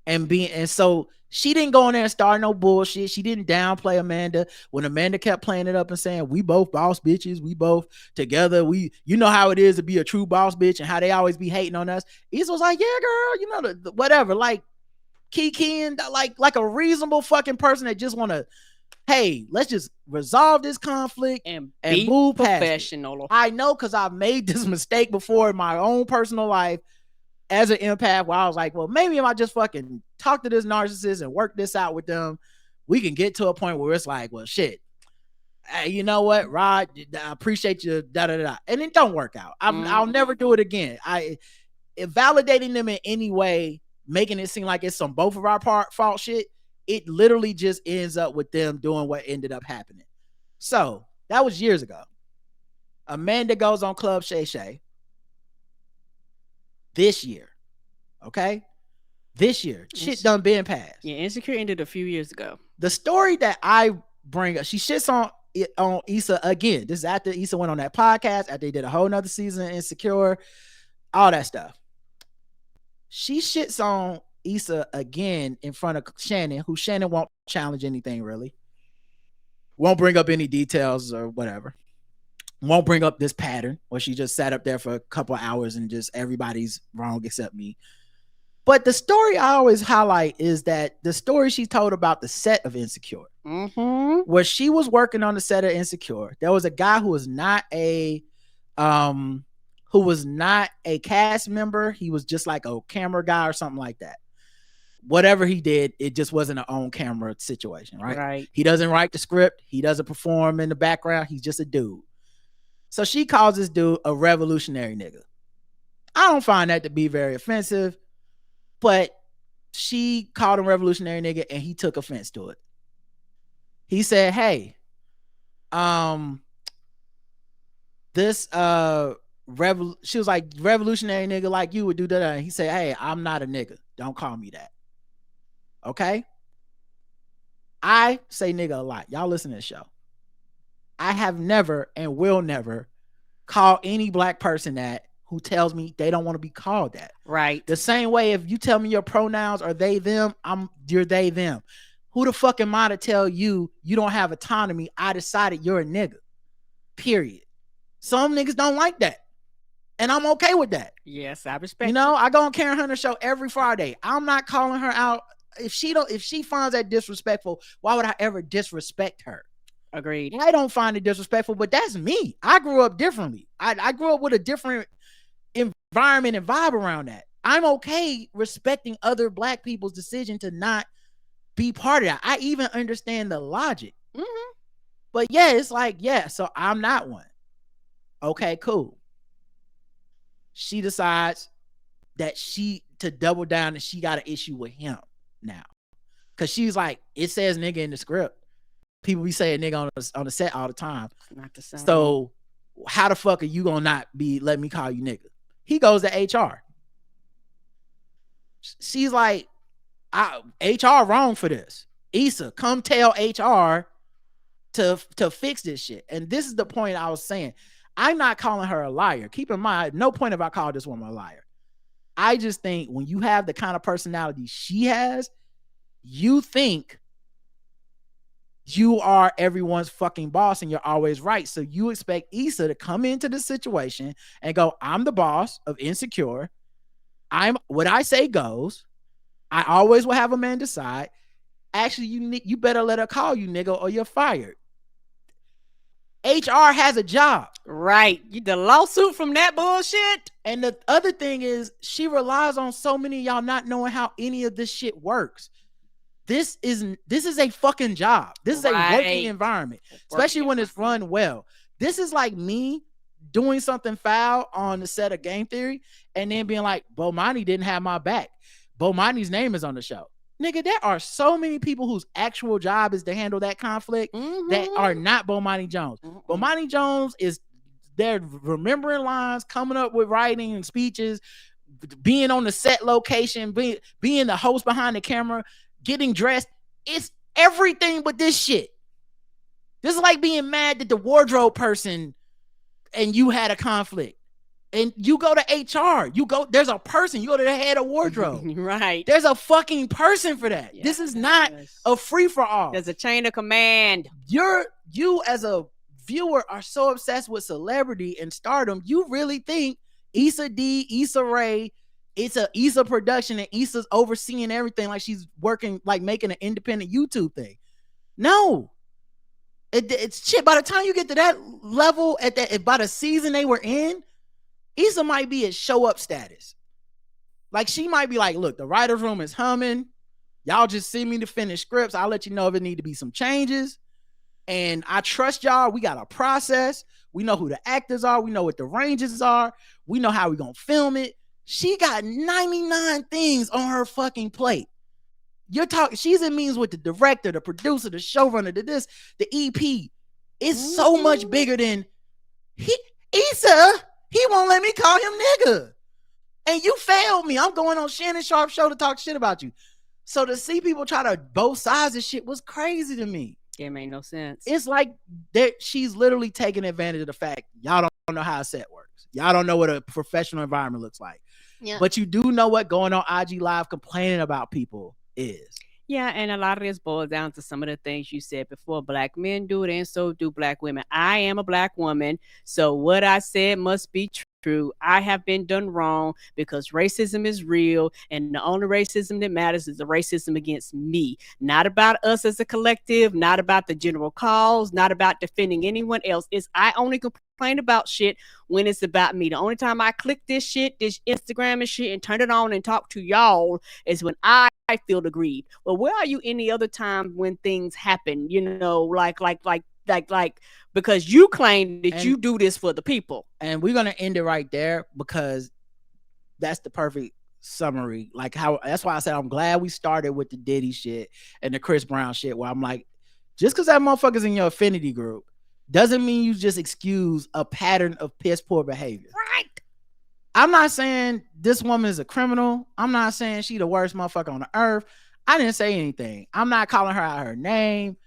And so she didn't go in there and start no bullshit. She didn't downplay Amanda when Amanda kept playing it up and saying, we both boss bitches. We both together. You know how it is to be a true boss bitch and how they always be hating on us. Issa was like, yeah, girl, you know, the whatever. Like, Kikiing, like a reasonable fucking person that just want to, hey, let's just resolve this conflict and move past professional. It. I know because I've made this mistake before in my own personal life as an empath where I was like, well, maybe if I just fucking talk to this narcissist and work this out with them, we can get to a point where it's like, well, shit. Hey, you know what, Rod? I appreciate you, da-da-da-da. And it don't work out. I'll never do it again. Validating them in any way, making it seem like it's some both of our fault shit it literally just ends up with them doing what ended up happening. So that was years ago. Amanda goes on Club Shay Shay this year. Okay? This year. Shit done been passed. Yeah, Insecure ended a few years ago. The story that I bring up, she shits on Issa again. This is after Issa went on that podcast, after they did a whole nother season of Insecure, all that stuff. She shits on Issa again in front of Shannon, who Shannon won't challenge anything really. Won't bring up any details or whatever. Won't bring up this pattern where she just sat up there for a couple of hours and just everybody's wrong except me. But the story I always highlight is that the story she told about the set of Insecure, where she was working on the set of Insecure, there was a guy who was not a cast member. He was just like a camera guy or something like that. Whatever he did, it just wasn't an on-camera situation, right? He doesn't write the script. He doesn't perform in the background. He's just a dude. So she calls this dude a revolutionary nigga. I don't find that to be very offensive, but she called him revolutionary nigga and he took offense to it. He said, hey, she was like, revolutionary nigga like you would do that. And he said, hey, I'm not a nigga. Don't call me that. Okay? I say nigga a lot. Y'all listen to this show. I have never and will never call any black person that who tells me they don't want to be called that. Right. The same way if you tell me your pronouns are they, them, you're they, them. Who the fuck am I to tell you you don't have autonomy? I decided you're a nigga. Period. Some niggas don't like that. And I'm okay with that. Yes, I respect. You know, I go on Karen Hunter's show every Friday. I'm not calling her out. If she finds that disrespectful, why would I ever disrespect her? Agreed. I don't find it disrespectful, but that's me. I grew up differently. I grew up with a different environment and vibe around that. I'm okay respecting other black people's decision to not be part of that. I even understand the logic. But yeah, it's like, yeah, so I'm not one. Okay, cool. She decides that to double down and she got an issue with him now. Cause she's like, it says nigga in the script. People be saying nigga on the set all the time. Not the same. So how the fuck are you gonna not be let me call you nigga? He goes to HR. She's like, HR wrong for this. Issa, come tell HR to fix this shit. And this is the point I was saying. I'm not calling her a liar. Keep in mind, no point have I called this woman a liar. I just think when you have the kind of personality she has, you think you are everyone's fucking boss and you're always right. So you expect Issa to come into the situation and go, I'm the boss of Insecure. What I say goes. I always will have a man decide. Actually, you better let her call you nigga or you're fired. HR has a job. Right. The lawsuit from that bullshit. And the other thing is she relies on so many of y'all not knowing how any of this shit works. This is a fucking job. This is a working environment, especially when it's run well. This is like me doing something foul on the set of Game Theory and then being like, Bomani didn't have my back. Bomani's name is on the show. Nigga, there are so many people whose actual job is to handle that conflict that are not Bomani Jones. Bomani Jones is there remembering lines, coming up with writing and speeches, being on the set location, being the host behind the camera, getting dressed. It's everything but this shit. This is like being mad that the wardrobe person and you had a conflict. And you go to HR. There's a person. You go to the head of wardrobe. Right. There's a fucking person for that. Yes. This is not a free-for-all. There's a chain of command. You as a viewer are so obsessed with celebrity and stardom. You really think Issa D, Issa Rae, it's a Issa production and Issa's overseeing everything like she's working, like making an independent YouTube thing. No. It's shit. By the time you get to that level, by the season they were in, Issa might be at show up status. Like she might be like, look, the writer's room is humming. Y'all just send me to finish scripts. I'll let you know if it need to be some changes. And I trust y'all. We got a process. We know who the actors are. We know what the ranges are. We know how we gonna film it. She got 99 things on her fucking plate. You're talking. She's in meetings with the director, the producer, the showrunner, the EP. It's so much bigger than Issa. He won't let me call him nigga, and you failed me. I'm going on Shannon Sharp's show to talk shit about you. So to see people try to both sides of shit was crazy to me. It made no sense. It's like she's literally taking advantage of the fact y'all don't know how a set works. Y'all don't know what a professional environment looks like. Yeah. But you do know what going on IG Live complaining about people is. Yeah, and a lot of this boils down to some of the things you said before. Black men do it, and so do black women. I am a black woman, so what I said must be true. I have been done wrong because racism is real, and the only racism that matters is the racism against me. Not about us as a collective, not about the general cause, not about defending anyone else. I only complain about shit when it's about me. The only time I click this shit, this Instagram and shit, and turn it on and talk to y'all is when I feel aggrieved. Well, where are you any other time when things happen? You know, like because you claim that you do this for the people. And we're gonna end it right there because that's the perfect summary. Like that's why I said I'm glad we started with the Diddy shit and the Chris Brown shit, where I'm like, just because that motherfucker's in your affinity group doesn't mean you just excuse a pattern of piss poor behavior. Right. I'm not saying this woman is a criminal. I'm not saying she the worst motherfucker on the earth. I didn't say anything. I'm not calling her out her name.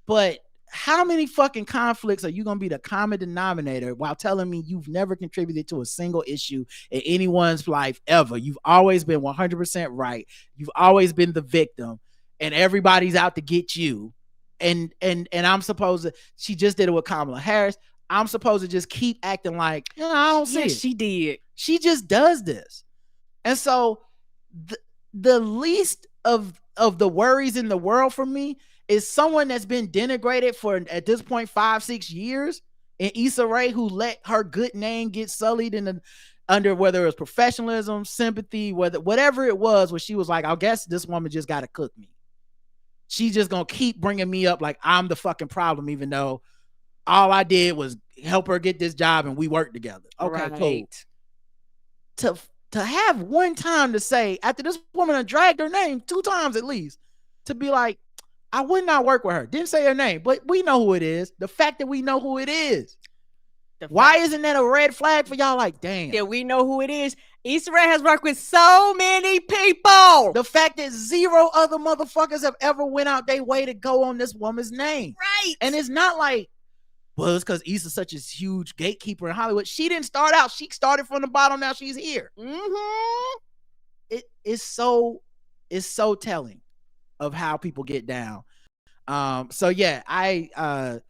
But how many fucking conflicts are you going to be the common denominator while telling me you've never contributed to a single issue in anyone's life ever? You've always been 100% right. You've always been the victim, and everybody's out to get you. And I'm supposed to, she just did it with Kamala Harris. I'm supposed to just keep acting like, I don't see it. She did. She just does this. And so the least of the worries in the world for me is someone that's been denigrated for, at this point, 5-6 years, and Issa Rae, who let her good name get sullied under whether it was professionalism, sympathy, whatever it was, where she was like, I guess this woman just got to cook me. She's just going to keep bringing me up like I'm the fucking problem, even though all I did was help her get this job and we worked together. Okay, right. Cool. To have one time to say, after this woman had dragged her name 2 times at least, to be like, I would not work with her. Didn't say her name, but we know who it is. The fact that we know who it is. Why isn't that a red flag for y'all? Like, damn. Yeah, we know who it is. Issa Rae has worked with so many people. The fact that 0 other motherfuckers have ever went out their way to go on this woman's name. Right. And it's not like, well, it's because Issa's such a huge gatekeeper in Hollywood. She didn't start out. She started from the bottom. Now she's here. Mm-hmm. It's so telling of how people get down. So yeah, I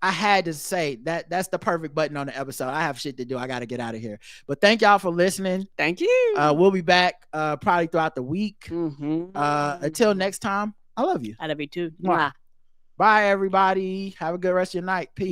had to say that's the perfect button on the episode. I have shit to do. I got to get out of here. But thank y'all for listening. Thank you. We'll be back probably throughout the week. Mm-hmm. Until next time, I love you. I love you too. Bye, everybody. Have a good rest of your night. Peace.